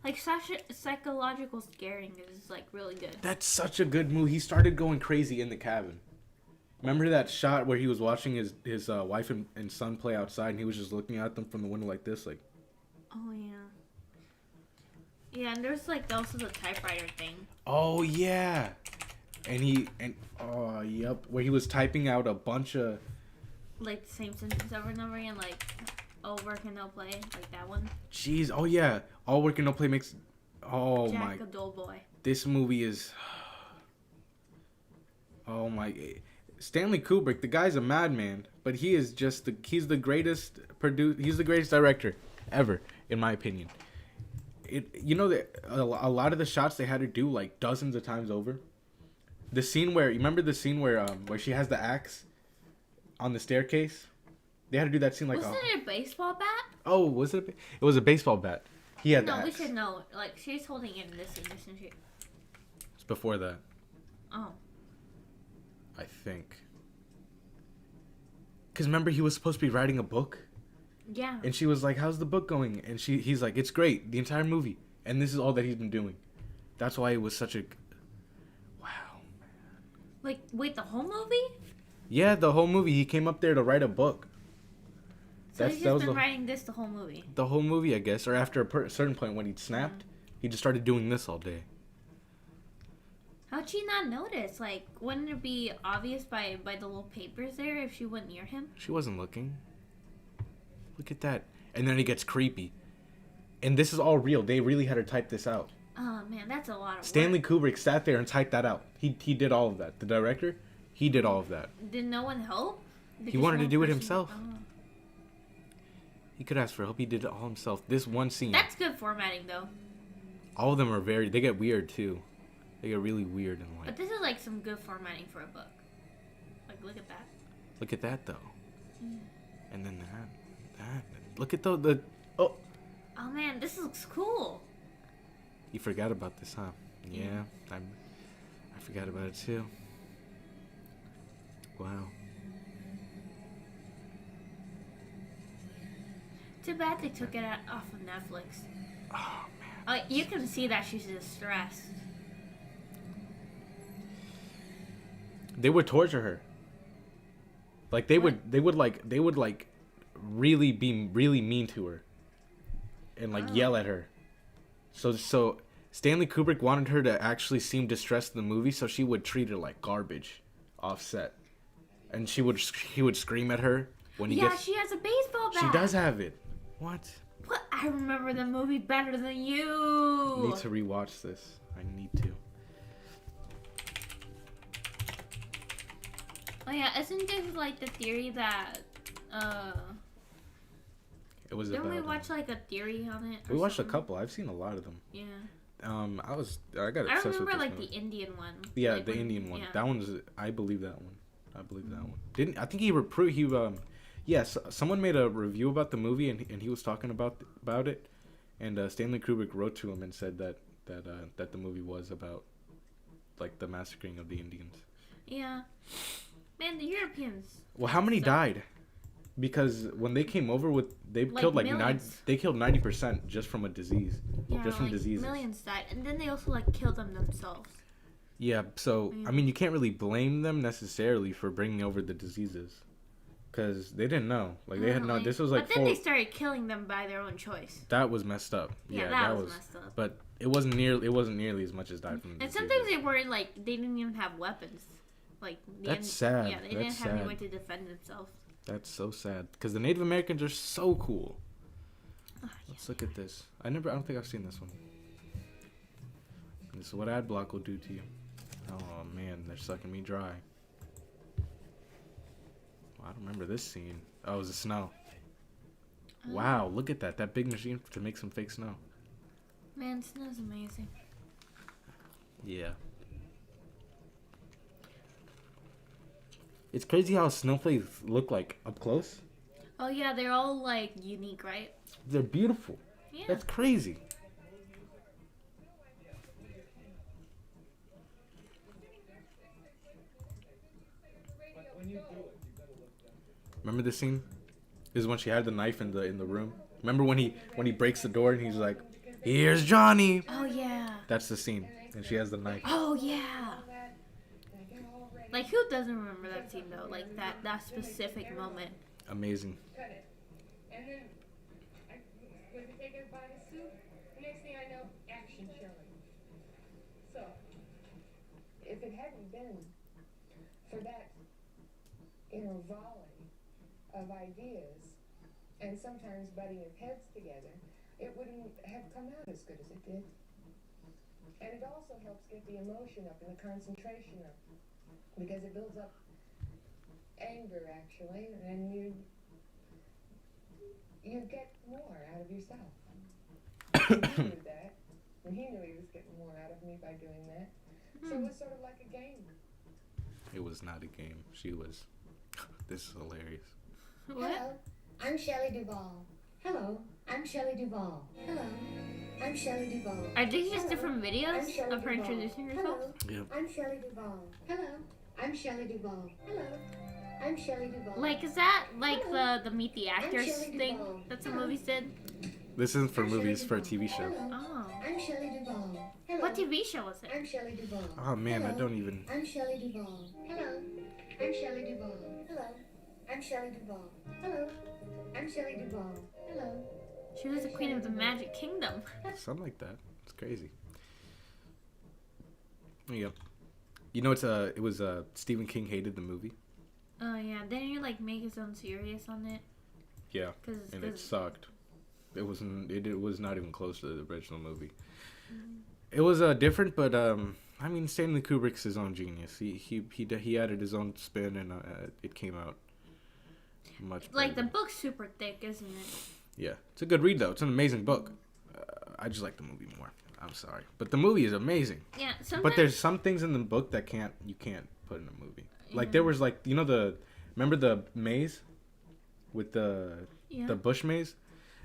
Like, such a psychological scaring is, like, really good. That's such a good movie. He started going crazy in the cabin. Remember that shot where he was watching his wife and son play outside, and he was just looking at them from the window like this, like. Oh, yeah. Yeah, and there's, like, also the typewriter thing. Oh yeah, and oh yep, where he was typing out a bunch of. Like, the same sentence over and over again, like, all work and no play, like that one. Jeez, oh yeah, all work and no play makes. Oh Jack my. a dull boy. This movie is. Oh my. Stanley Kubrick, the guy's a madman, but he is just he's the greatest he's the greatest director ever, in my opinion. You know that a lot of the shots they had to do like dozens of times over. The scene where you remember the scene where she has the axe on the staircase. They had to do that scene like. Wasn't it a baseball bat? Oh, was it? It was a baseball bat. He had the No, we axe. should know. Like, she's holding it in this scene, isn't she? before that, Oh. I think. Because remember, he was supposed to be writing a book? Yeah. And she was like, how's the book going? And he's like, it's great, the entire movie. And this is all that he's been doing. That's why it was such a... Wow. Like, wait, the whole movie? Yeah, the whole movie. He came up there to write a book. So he's just been writing this the whole movie? The whole movie, I guess. Or after a certain point when he snapped, he just started doing this all day. How'd she not notice? Like, wouldn't it be obvious by the little papers there if she went near him? She wasn't looking. Look at that. And then it gets creepy. And this is all real. They really had her type this out. Oh, man, that's a lot of Stanley work. Kubrick sat there and typed that out. He did all of that. The director, he did all of that. Did no one help? He wanted to one do it person- himself. Oh. He could ask for help. He did it all himself. This one scene. That's good formatting, though. All of them are they get weird, too. They get really weird and But like... this is like some good formatting for a book. Like, look at that. Look at that, though. And then that. Look at the... Oh! Oh, man, this looks cool. You forgot about this, huh? Yeah, I forgot about it too. Wow. Too bad they took it off of Netflix. Oh man. You can see that she's distressed. They would torture her. Like they What? would like really be really mean to her. And like yell at her. So Stanley Kubrick wanted her to actually seem distressed in the movie, so she would treat her like garbage off set. And he would scream at her when he gets... she has a baseball bat. She does have it. What? What? I remember the movie better than you. I need to rewatch this. I need to. Oh yeah, isn't this like the theory that It was didn't we about... watch like a theory on it? or We watched a something? couple. I've seen a lot of them. Yeah. I got I obsessed with remember this like movie. the Indian one. Yeah, like, the when- Indian one. yeah. That one's... I believe that one. Didn't... I think yes, someone made a review about the movie and he was talking about it, and Stanley Kubrick wrote to him and said that the movie was about like the massacring of the Indians. Yeah. Man, the Europeans. Well, how many So- died? Because when they came over they Like killed like millions. they killed 90% just from a disease. Yeah, Just from like diseases. millions died, and then they also like killed them themselves. Yeah, so I mean you can't really blame them necessarily for bringing over the diseases. Because they didn't know. Like, they had no... This was, like, But then they started killing them by their own choice. That was messed up. Yeah, that was messed up. But it wasn't nearly as much as died from the And diseases. sometimes they weren't, like... They didn't even have weapons. Like... That's sad. Yeah, they That's didn't have sad. anyone to defend themselves. That's so sad. Because the Native Americans are so cool. Let's look at this. I don't think I've seen this one. This is what ad block will do to you. Oh, man. They're sucking me dry. I don't remember this scene. Oh, it was the snow. Wow, look at that. That big machine to make some fake snow. Man, snow's amazing. Yeah. It's crazy how snowflakes look like up close. Oh, yeah, they're all, like, unique, right? They're beautiful. Yeah. That's crazy. Remember this scene? This is when she had the knife in the room. Remember when he breaks the door and he's like, "Here's Johnny." Oh, yeah. That's the scene, and she has the knife. Oh, yeah. Like, who doesn't remember that scene, though? Like, that specific moment. Amazing. Cut it. And then I went to take a bite of soup. Next thing I know, action Shirley. So, if it hadn't been for that inner volley of ideas and sometimes butting of heads together, it wouldn't have come out as good as it did. And it also helps get the emotion up and the concentration up, because it builds up anger, actually, and you get more out of yourself. He knew that, and he knew he was getting more out of me by doing that. So it was sort of like a game. It was not a game. She was. This is hilarious. What? Hello, I'm Shelley Duvall. Hello, I'm Shelley Duvall. Hello, I'm Shelley Duvall. Are these just different I'm videos Shelley of her Duvall. introducing herself? Hello. Yeah. I'm Shelley Duvall. Hello. I'm Shelley Duvall. Hello. I'm Shelley Duvall. Like, is that like Hello. the Meet the Actors Shelley thing Duvall. that some Hello. movies did? This isn't for I'm Shelley movies, for a Duvall. TV show. Hello. Oh. I'm Shelley Duvall. Hello. What TV show was it? I'm Shelley Duvall. Oh man, I Hello. don't even. I'm Shelley Duvall. Hello. I'm Shelley Duvall. Hello. I'm Shelley Duvall. Hello. I'm Shelley Duvall. Hello. She was the queen of the Magic Kingdom. Something like that. It's crazy. Yeah. You know, it was Stephen King hated the movie. Oh yeah, didn't you like make his own series on it? Yeah, Cause, and it sucked. It wasn't. It was not even close to the original movie. It was different, but I mean, Stanley Kubrick's his own genius. He added his own spin, and it came out much better. Like the book's super thick, isn't it? Yeah, it's a good read though. It's an amazing book. I just like the movie more. I'm sorry, but the movie is amazing. Yeah. Sometimes, But there's some things in the book that you can't put in a movie. Like there was like remember the maze with the bush maze?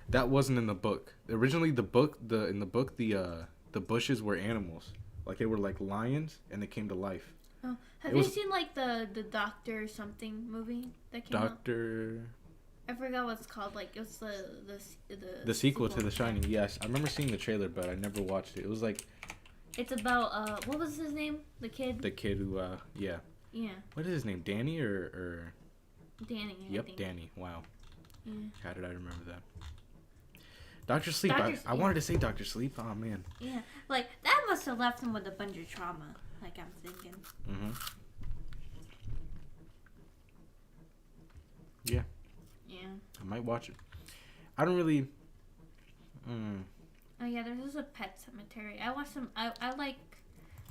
That wasn't in the book. Originally in the book the bushes were animals. Like they were like lions and they came to life. Oh, have It you was- seen like the Doctor something movie that came out? Doctor I forgot what it's called. Like it was the sequel to The Shining. Yes, I remember seeing the trailer, but I never watched it. It was like It's about what was his name? The kid. the kid who yeah. Yeah, What is his name? Danny or Danny. I Yep, think. Danny. Wow. Yeah. How did I remember that? Dr. Sleep. Dr. I wanted to say Dr. Sleep. Oh man. Yeah, like that must have left him with a bunch of trauma. Like I'm thinking. Mhm. Yeah, Yeah. I might watch it. I don't really. Oh yeah, there's also Pet Cemetery. I watched some. I like.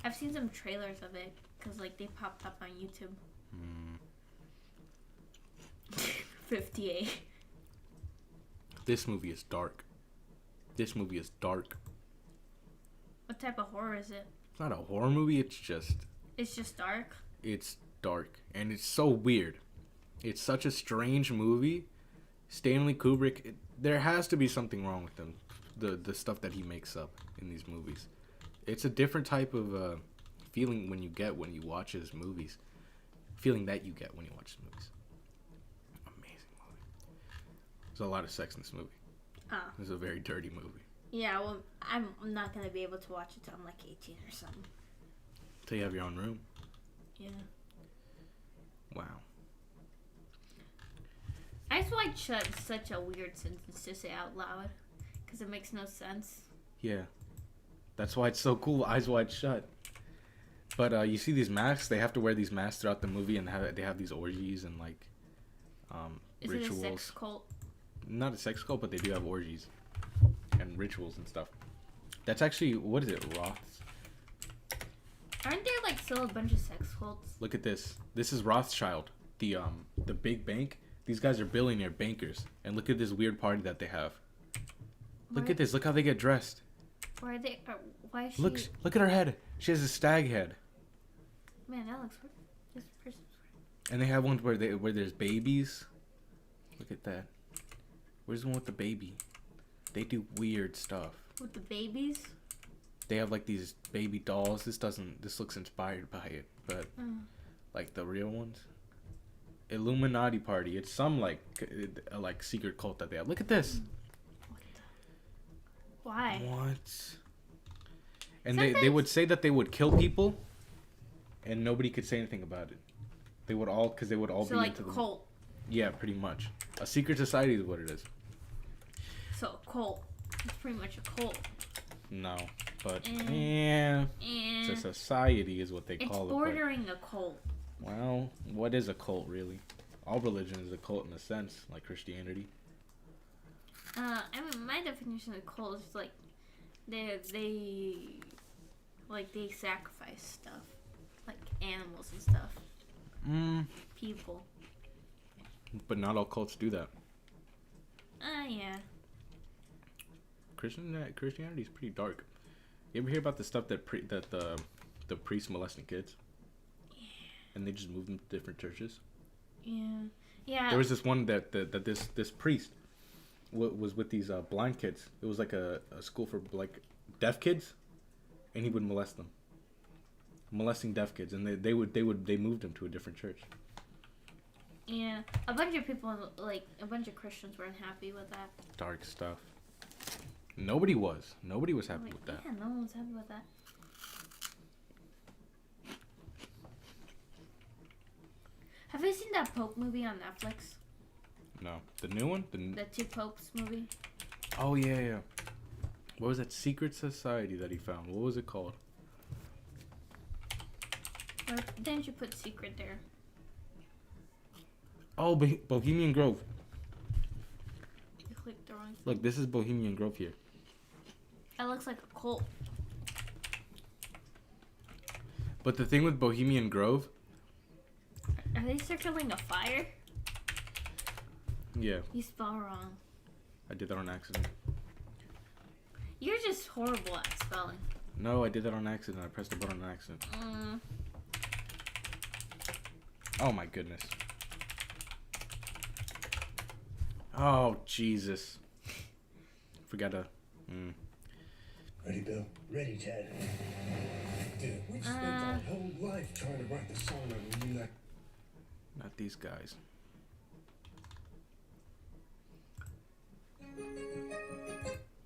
I've seen some trailers of it because like they popped up on YouTube. 58. This movie is dark. This movie is dark. What type of horror is it? It's not a horror movie. It's just. It's just dark. It's dark and it's so weird. It's such a strange movie. Stanley Kubrick. There has to be something wrong with him. The stuff that he makes up in these movies. It's a different type of feeling when you watch his movies. Feeling that you get when you watch his movies. Amazing movie. There's a lot of sex in this movie. Oh. It's a very dirty movie. Yeah. Well, I'm not gonna be able to watch it till I'm like 18 or something. Till you have your own room. Yeah. Wow. Eyes Wide Shut is such a weird sentence to say out loud because it makes no sense. Yeah. That's why it's so cool. Eyes Wide Shut. But you see these masks. They have to wear these masks throughout the movie, and they have these orgies and like Is rituals. it a sex cult? Not a sex cult, but they do have orgies and rituals and stuff. That's actually, what is it, Roths? Aren't there like still a bunch of sex cults? Look at this. This is Rothschild, the big bank. These guys are billionaire bankers, and look at this weird party that they have. Look at this. Look how they get dressed. Why are they? Why is she? Look at her head. She has a stag head. Man, that looks weird. This person's weird. And they have ones where there's babies. Look at that. Where's the one with the baby? They do weird stuff. With the babies? They have like these baby dolls. This looks inspired by it, but like the real ones. Illuminati party. It's some like secret cult that they have. Look at this. Why? What? And they would say that they would kill people, and nobody could say anything about it. They would all be So like into a the cult. Yeah, pretty much. A secret society is what it is. So a cult. It's pretty much a cult. No, but yeah, it's a society is what they It's call it. bordering a cult. Well, what is a cult really? All religion is a cult in a sense, like Christianity. I mean, my definition of cult is like they sacrifice stuff, like animals and stuff. People. But not all cults do that. Yeah. Christianity is pretty dark. You ever hear about the stuff that the priests molesting kids? Yeah. And they just moved them to different churches. Yeah. Yeah. There was this one that this priest, was with these blind kids. It was like a school for like deaf kids, and he would molest them, molesting deaf kids, and they moved him to a different church. Yeah, a bunch of people, like a bunch of Christians, weren't happy with that. Dark stuff. Nobody was happy Like, with that. yeah, no one was happy with that. Have you seen that Pope movie on Netflix? No, the new one. The Two Popes movie. Oh yeah. What was that secret society that he found? What was it called? Or didn't you put secret there? Oh, Bohemian Grove. You clicked the wrong thing. Look, this is Bohemian Grove here. That looks like a cult. But the thing with Bohemian Grove, Are they circling a fire? yeah, You spell wrong. I did that on accident. You're just horrible at spelling. No, I did that on accident. I pressed the button on accident. Mm. Oh my goodness. Oh Jesus. Forgot to. Ready, Bill? Ready, Ted. Dude, we spent our whole life trying to write the song and we knew that. Not these guys.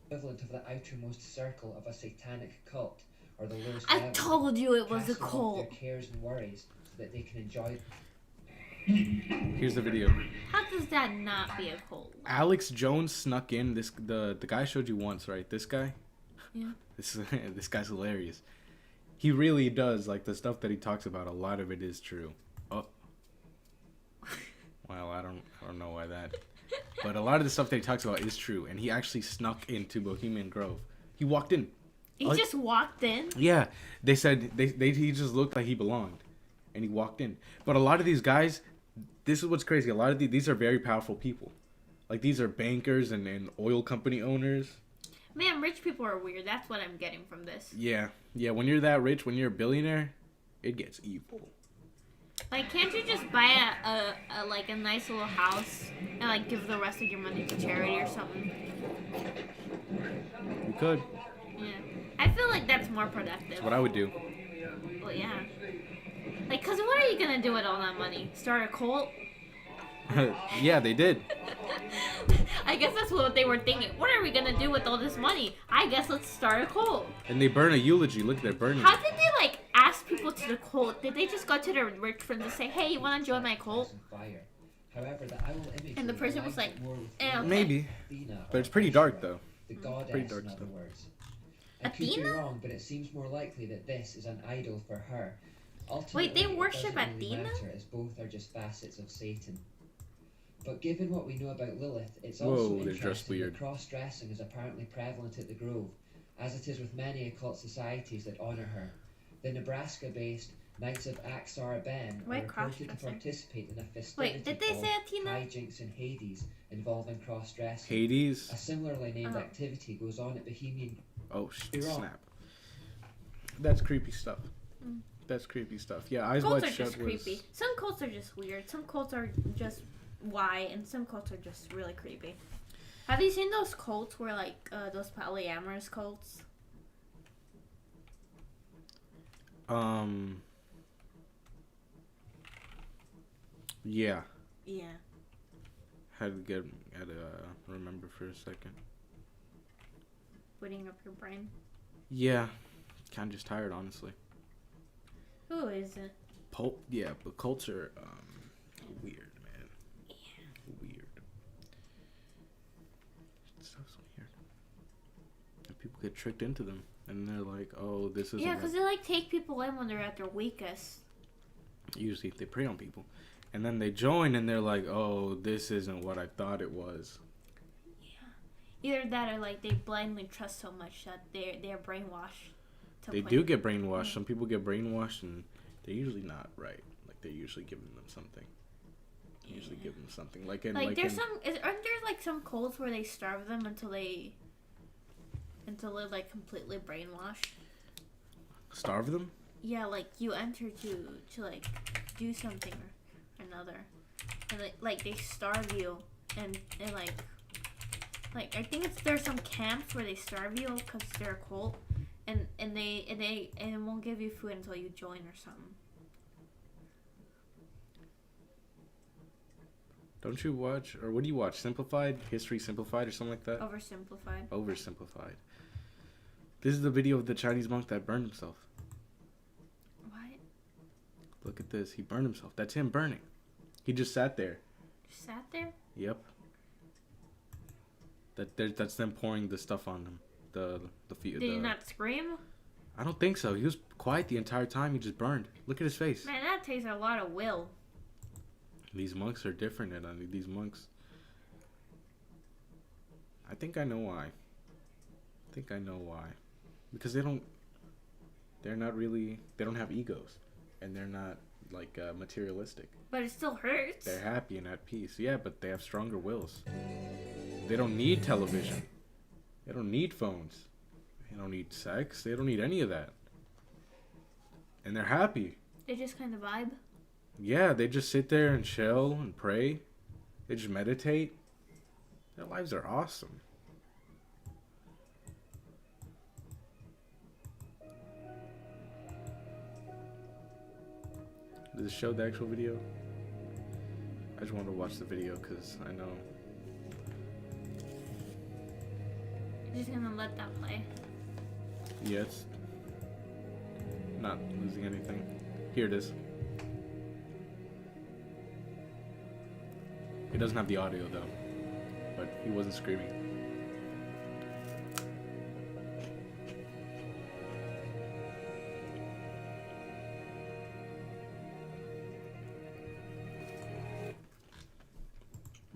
Equivalent of the outermost circle of a satanic cult, or the lowest I level. told you it was a Casting off cult. their cares and worries so that they can enjoy. Here's the video. How does that not be a cult? Alex Jones snuck in. The guy I showed you once, right? This guy. Yeah. This guy's hilarious. He really does, like, the stuff that he talks about. A lot of it is true. Oh. Well, I don't know why that. But a lot of the stuff that he talks about is true, and he actually snuck into Bohemian Grove. He walked in. He just walked in. Yeah, they said he just looked like he belonged, and he walked in. But a lot of these guys, this is what's crazy. A lot of these are very powerful people. Like, these are bankers and oil company owners. Man, rich people are weird. That's what I'm getting from this. Yeah. When you're that rich, when you're a billionaire, it gets evil. Like, can't you just buy a nice little house and like give the rest of your money to charity or something? You could. Yeah, I feel like that's more productive. That's what I would do. Well, yeah. Like, cause what are you gonna do with all that money? Start a cult? Yeah, they did. I guess that's what they were thinking. What are we gonna do with all this money? I guess let's start a cult. And they burn a eulogy. Look, they're burning. How did they like ask people to the cult? Did they just go to their rich friends and say, "Hey, you want to join my cult?" Fire. However, the owl imagery And the person was aligns like, it more with eh, okay. Maybe. Athena, But or it's pretty dark, Ashera, though. The goddess, Pretty dark in other stuff. words. I could be Athena? wrong, but it seems more likely that this is an idol for her. Wait, they Ultimately, it worship doesn't really Athena? matter, as both are just facets of Satan. But given what we know about Lilith, it's Whoa, also they're dressed interesting weird. that cross-dressing is apparently prevalent at the Grove, as it is with many occult societies that honour her. The Nebraska-based Knights of Axar Ben Why are reported to cross-dressing? participate in a festivity Wait, did they called say Athena? Hijinks in Hades involving cross-dressing. Hades. A similarly named Oh. activity goes on at Bohemian. Oh, You're wrong. snap. That's creepy stuff. That's creepy stuff. Yeah, Eyes Cults Wide are Shut just was... creepy. Some cults are just weird. Some cults are just why, and some cults are just really creepy. Have you seen those cults where like those polyamorous cults? Yeah. Yeah. Had to remember for a second. Putting up your brain. Yeah. Kind of just tired, honestly. Who is it? Yeah, but cults are weird, man. Weird. Stuff's weird. And people get tricked into them, and they're like, "Oh, this is." Yeah, because they like take people in when they're at their weakest. Usually, they prey on people, and then they join, and they're like, "Oh, this isn't what I thought it was." Either that or like they blindly trust so much that they're brainwashed. They do get brainwashed. Some people get brainwashed, and they're usually not right. Like, they're usually giving them something. Usually give them something. Like Aren't there like some cults where they starve them until they're like completely brainwashed? Starve them? Yeah, like you enter to like do something or another, and like they starve you and like Like I think there's some camps where they starve you because they're a cult, and it won't give you food until you join or something. Don't you watch, or what do you watch? Simplified? History Simplified or something like that? Oversimplified. Oversimplified. This is the video of the Chinese monk that burned himself. What? Look at this. He burned himself. That's him burning. He just sat there. Just sat there? Yep. That's them pouring the stuff on him. Did he not scream? I don't think so. He was quiet the entire time. He just burned. Look at his face. Man, that takes a lot of will. These monks are different, and these monks. I think I know why. Because they don't have egos, and they're not like materialistic. But it still hurts. They're happy and at peace. Yeah, but they have stronger wills. They don't need television. They don't need phones. They don't need sex. They don't need any of that. And they're happy. They just kind of vibe. Yeah, they just sit there and chill and pray. They just meditate. Their lives are awesome. Does it show the actual video? I just wanted to watch the video because I know. You're just gonna let that play. Yeah, it's not losing anything. Here it is. It doesn't have the audio though, but he wasn't screaming.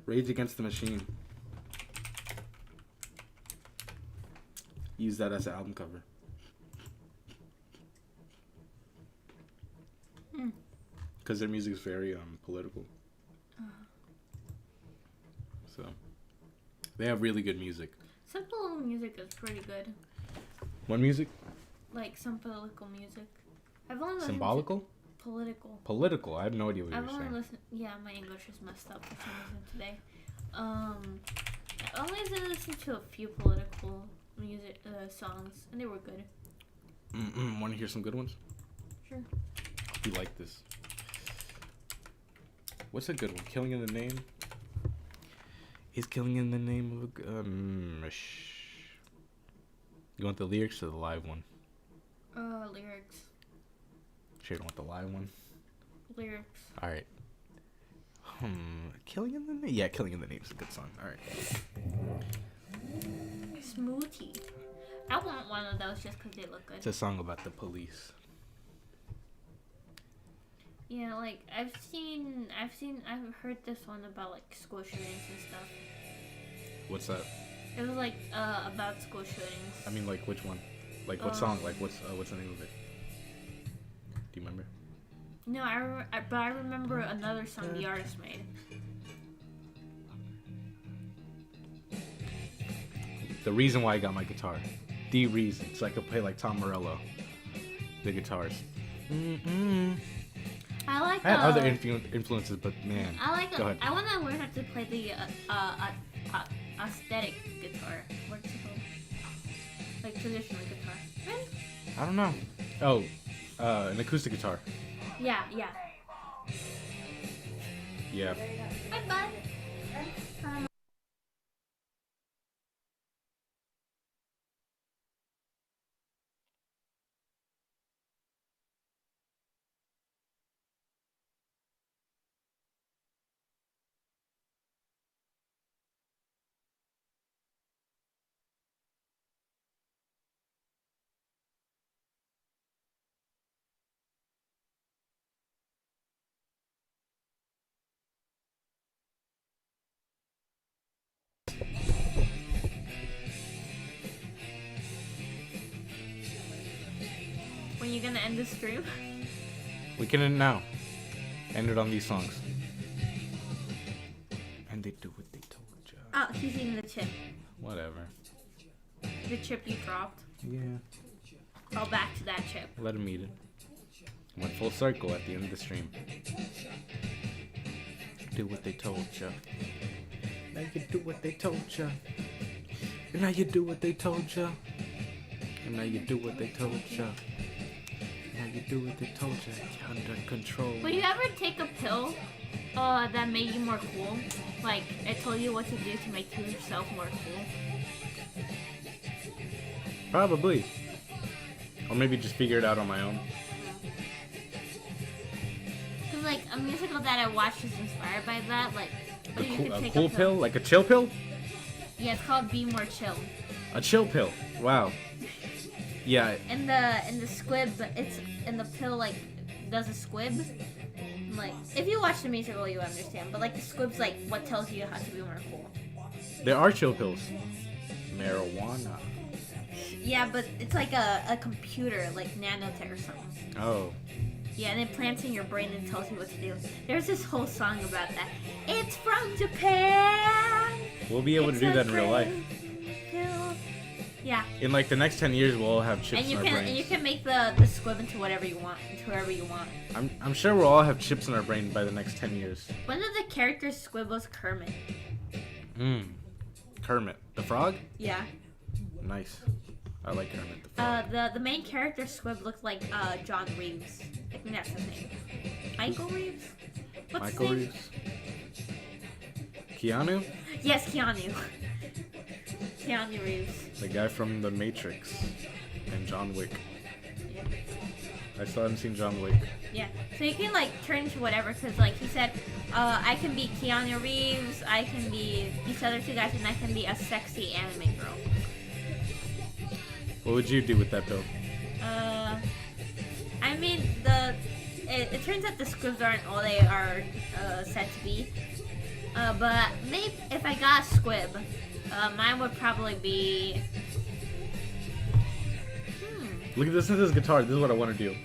Rage Against the Machine. Use that as an album cover. Because their music is very political. So they have really good music. Some political music is pretty good. What music? Like some political music. I've only listened Symbolical? to political. Political. I have no idea what I've you're only saying. listened. Yeah, my English is messed up for some reason today. I only listened to a few political music songs, and they were good. Want to hear some good ones? Sure. You like this? What's a good one? Killing in the Name? Is Killing in the Name of a You want the lyrics or the live one? Lyrics. Sure, you don't want the live one? Lyrics. Alright. Killing in the Name? Yeah, Killing in the Name is a good song. Alright. Smoothie. I want one of those just because they look good. It's a song about the police. Yeah, like I've heard this one about like school shootings and stuff. What's that? It was like about school shootings. I mean, like which one? Like what song? Like what's the name of it? Do you remember? No, but I remember another song the artist made. The reason why I got my guitar. The reason. So I could play like Tom Morello. The guitars. I like. I had other influences, but man. Go ahead. I want to learn how to play the aesthetic guitar. What's it called? Like traditional guitar. Really? I don't know. Oh, an acoustic guitar. Yeah. Yeah. Bye bye. When you gonna end the stream? We can end now. End it on these songs. And they do what they told you. Oh, he's eating the chip. Whatever. The chip you dropped. Yeah. Call back to that chip. Let him eat it. Went full circle at the end of the stream. Do what they told you. Now you do what they told you. And now you do what they told ya. And now you do what they told ya. Now you do what they told ya. You're under control. Would you ever take a pill that made you more cool? Like, it told you what to do to make yourself more cool? Probably. Or maybe just figure it out on my own. Because, like, a musical that I watched is inspired by that. Like, A you cool, could a take cool pill? Like a chill pill? Yeah, it's called Be More Chill. A chill pill. Wow. Yeah. In the squib, it's in the pill, like, does a squib. Like, if you watch the musical, you understand. But, like, the squib's, like, what tells you how to be more cool. There are chill pills. Marijuana. Yeah, but it's like a computer, like nanotech or something. Oh. Yeah, and it plants in your brain and tells you what to do. There's this whole song about that. It's from Japan. We'll be able to do that in real life. Yeah. In like the next 10 years, we'll all have chips And you in our can brains. and you can make the squib into whatever you want, into whoever you want. I'm sure we'll all have chips in our brain by the next 10 years. One of the characters' squib was Kermit. Kermit. The frog? Yeah. Nice. I like Kermit the frog. The main character's squib looked like John Reeves. I think that's his name. Michael Reeves? What's Michael his name? Reeves. Keanu? Yes, Keanu. Keanu Reeves. The guy from The Matrix and John Wick. Yeah. I still haven't seen John Wick. Yeah. So you can like turn into whatever, because like he said, I can be Keanu Reeves, I can be these other two guys, and I can be a sexy anime girl. What would you do with that pill? I mean, it turns out the squibs aren't all they are said to be. But maybe if I got a squib, mine would probably be. Look at this. Listen to this guitar. This is what I want to do.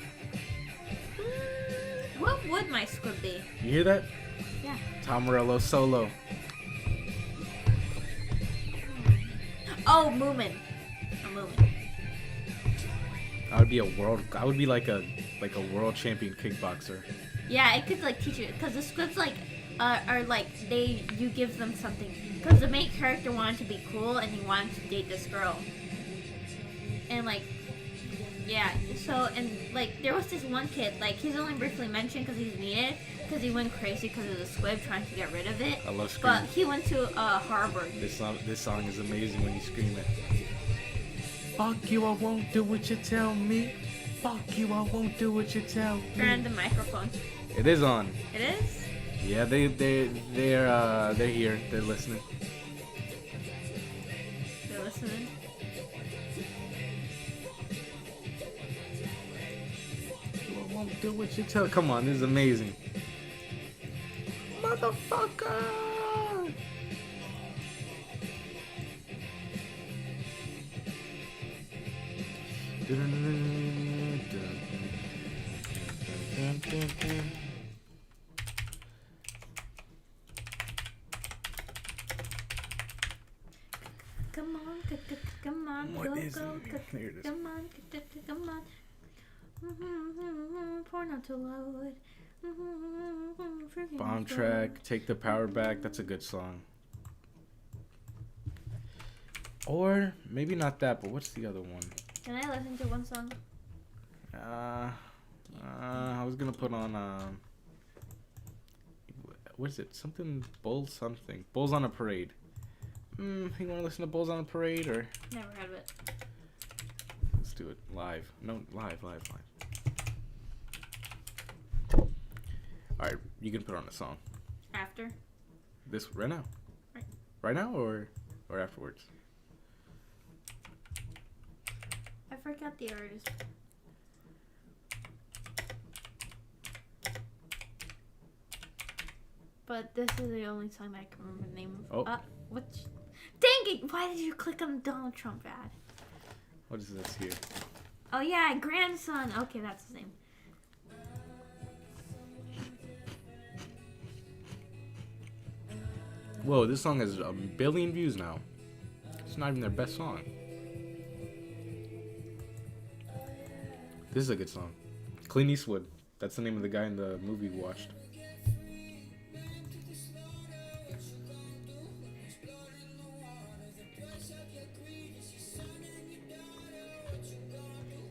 What would my squib be? You hear that? Yeah. Tom Morello solo. Oh, Moomin. A Moomin. I would be I would be like a world champion kickboxer. Yeah, it could like teach you, because the squibs like are like you give them something, because the main character wanted to be cool and he wanted to date this girl, and like yeah, so and like there was this one kid, like he's only briefly mentioned because he's needed, because he went crazy because of the squib trying to get rid of it. I love But screaming. he went to Harvard. This song is amazing when you scream it. Fuck you, I won't do what you tell me. Fuck you, I won't do what you tell me. Turn on the microphone. It is on. It is. Yeah, they're here. They're listening. They're listening. I won't do what you tell. Come on, this is amazing. Motherfucker! Come on, come on, What go, is go, it? go, Here it is. come on, come on. Porno to load. Bomb track, take the power back. That's a good song. Or maybe not that, but what's the other one? Can I listen to one song? I was gonna put on what is it? Something Bulls on a Parade. You want to listen to Bulls on a Parade or? Never heard of it. Let's do it live. No, live. All right, you can put on a song. After? This right now. Right. Right now or afterwards. I forgot the artist. But this is the only song that I can remember the name of. Oh. Which? Dang it! Why did you click on the Donald Trump ad? What is this here? Oh yeah, grandson. Okay, that's his name. Whoa, this song has 1 billion views now. It's not even their best song. This is a good song. Clint Eastwood. That's the name of the guy in the movie we watched.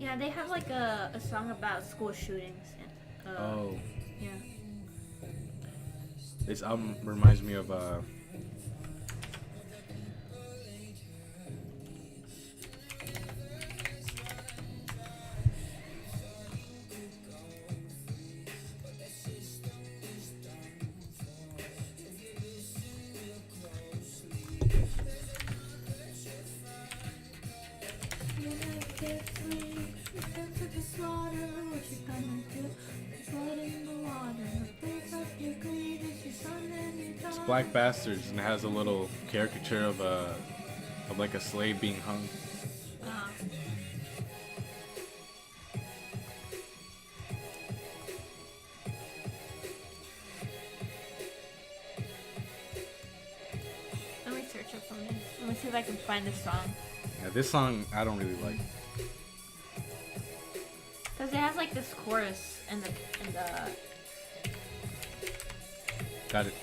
Yeah, they have like a song about school shootings. And, Oh, Yeah. this album reminds me of it's Black Bastards, and it has a little caricature of like a slave being hung. Uh, Let me search up something. Let me see if I can find this song. Yeah, this song I don't really like. Cause it has like this chorus and the Got it.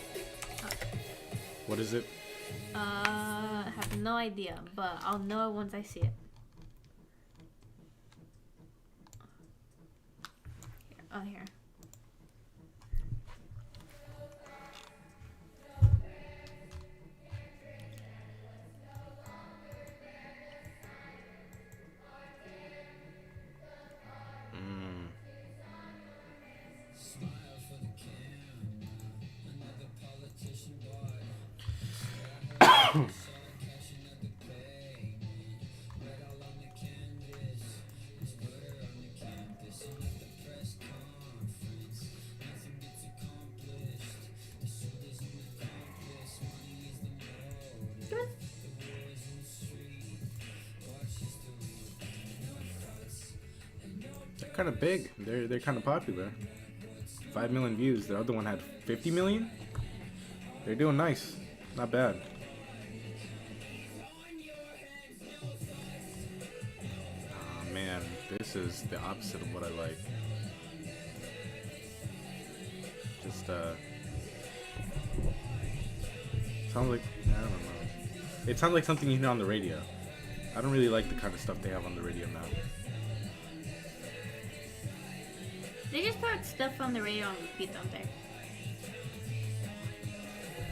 What is it? I have no idea, but I'll know it once I see it. Oh, here. They're kind of big. They're kind of popular. 5 million views. The other one had 50 million. They're doing nice. Not bad. Oh man, this is the opposite of what I like. Just sounds like, I don't know. It sounds like something you hear on the radio. I don't really like the kind of stuff they have on the radio now. They just put stuff on the radio and repeat them there.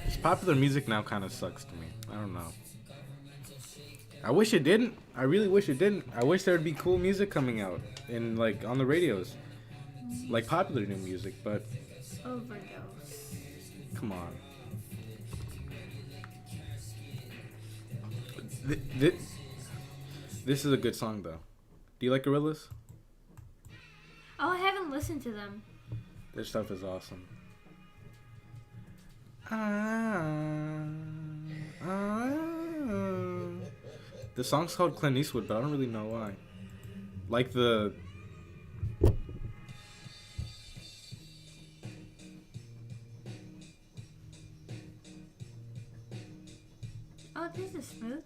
Just popular music now kind of sucks to me. I don't know. I wish it didn't. I really wish it didn't. I wish there'd be cool music coming out in like on the radios, like popular new music. But Overdose. come on. This is a good song though. Do you like Gorillaz? Oh, I haven't listened to them. Their stuff is awesome. The song's called Clint Eastwood, but I don't really know why. Like the... Oh, this is smooth.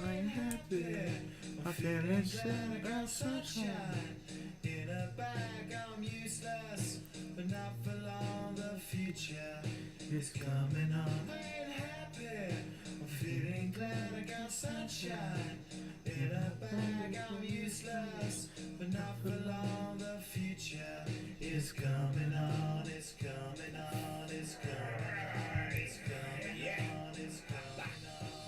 I'm happy. I'm feeling sad. Got sunshine in a bag. I'm useless, but not for long. The future is coming on. I ain't happy. I'm feeling glad. I got sunshine in a bag. I'm useless, but not for long. The future is coming on. It's coming on. It's coming on. It's coming on. It's coming on.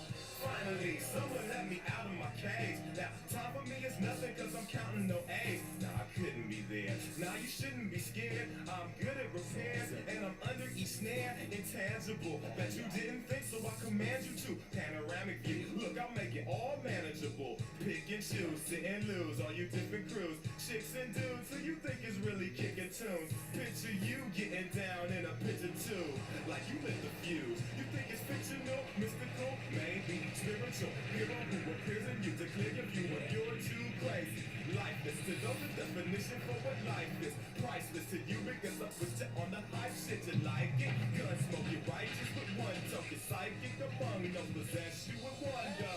Finally, someone let me out of my cage. Now, time for me is nothing cause I'm counting no A's. Now, I couldn't be there. Now, you shouldn't be scared. I'm good at repairs and I'm under each snare. Intangible. Bet you didn't think, so I command you to. Panoramic view. Look, I'll make it all manageable. Pick and choose, sit and lose. All you different crews. Chicks and dudes who you think is really kicking tunes. Picture you getting down in a picture too. Like you lit the fuse. You think it's fictional, mystical, maybe spiritual. Hero who appears in you to clear your view when you're too crazy. Lifeless to those the definition for what life is. Priceless to you because I put you on the hype shit. You like it? Gun smoke, you righteous with one toke. You're psychic among them, possess you with one go.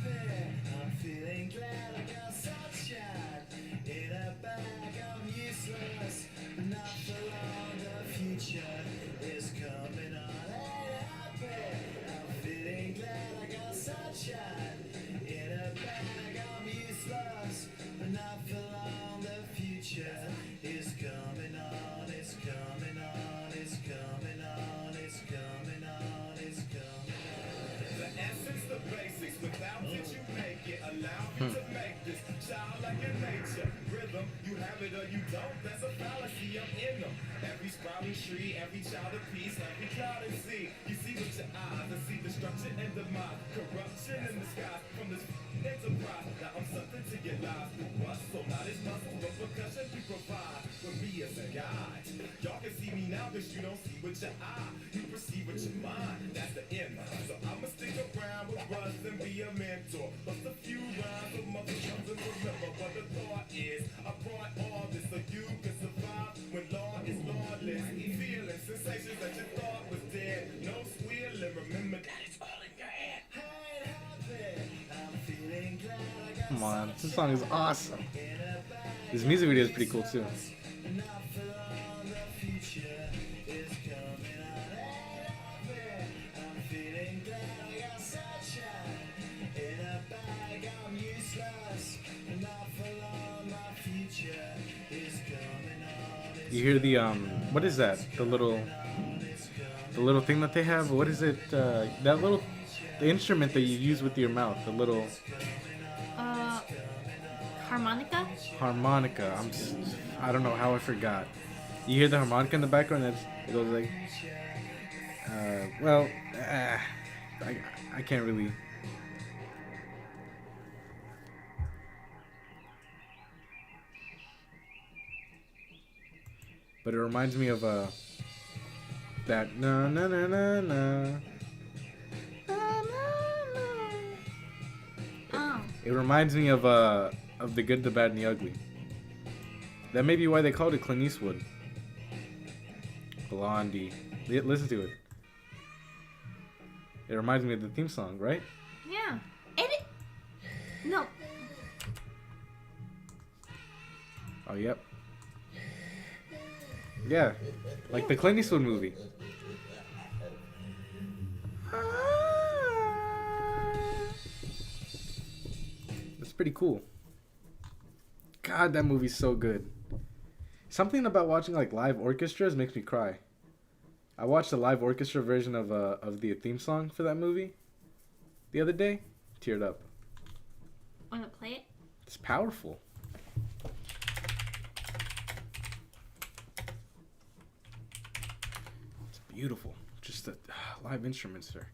I'm feeling glad I got sunshine in a bag. I'm useless, but not for long. The future is coming on. Ain't happy. I'm feeling glad I got sunshine in second nature. Rhythm, you have it or you don't, that's a fallacy, I'm in them. Every sprouting tree, every child of peace, every cloud and sea. You see with your eyes, I see destruction and demise, corruption in the sky from this enterprise. Now I'm something to get lives through us, so not as muscle, but percussion we provide with me as a guide. Y'all can see me now, cause you don't see with your eye, you perceive with your mind, that's the end. So I'ma stick around with brothers and be a mentor. Bust a few rhymes so mother comes and remember what the thought is. I brought all this so you can survive when law is lawless. Feeling sensations that you thought was dead. No squealing, remember that it's all in your head. I'm feeling glad I got Come on, this song is awesome. This music video is pretty cool too. You hear the what is that? The little thing that they have. What is it? That little the instrument that you use with your mouth. The little Harmonica? harmonica. I don't know how I forgot. You hear the harmonica in the background. It goes like. I can't really. But it reminds me of that na na na na na. Oh. It reminds me of The Good, the Bad, and the Ugly. That may be why they called it Clint Eastwood. Blondie. Listen to it. It reminds me of the theme song, right? Yeah. No. Oh, yep. Yeah, like the Clint Eastwood movie. That's pretty cool. God, that movie's so good. Something about watching like live orchestras makes me cry. I watched the live orchestra version of the theme song for that movie the other day. Teared up. Wanna play it? It's powerful. It's beautiful. Just the live instruments there.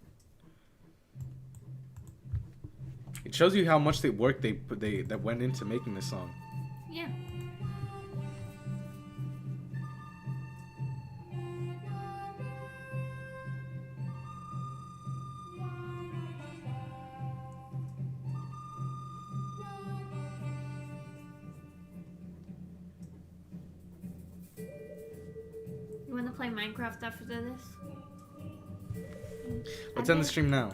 It shows you how much they work that went into making this song. Yeah. You wanna play Minecraft after this? Let's end the stream now.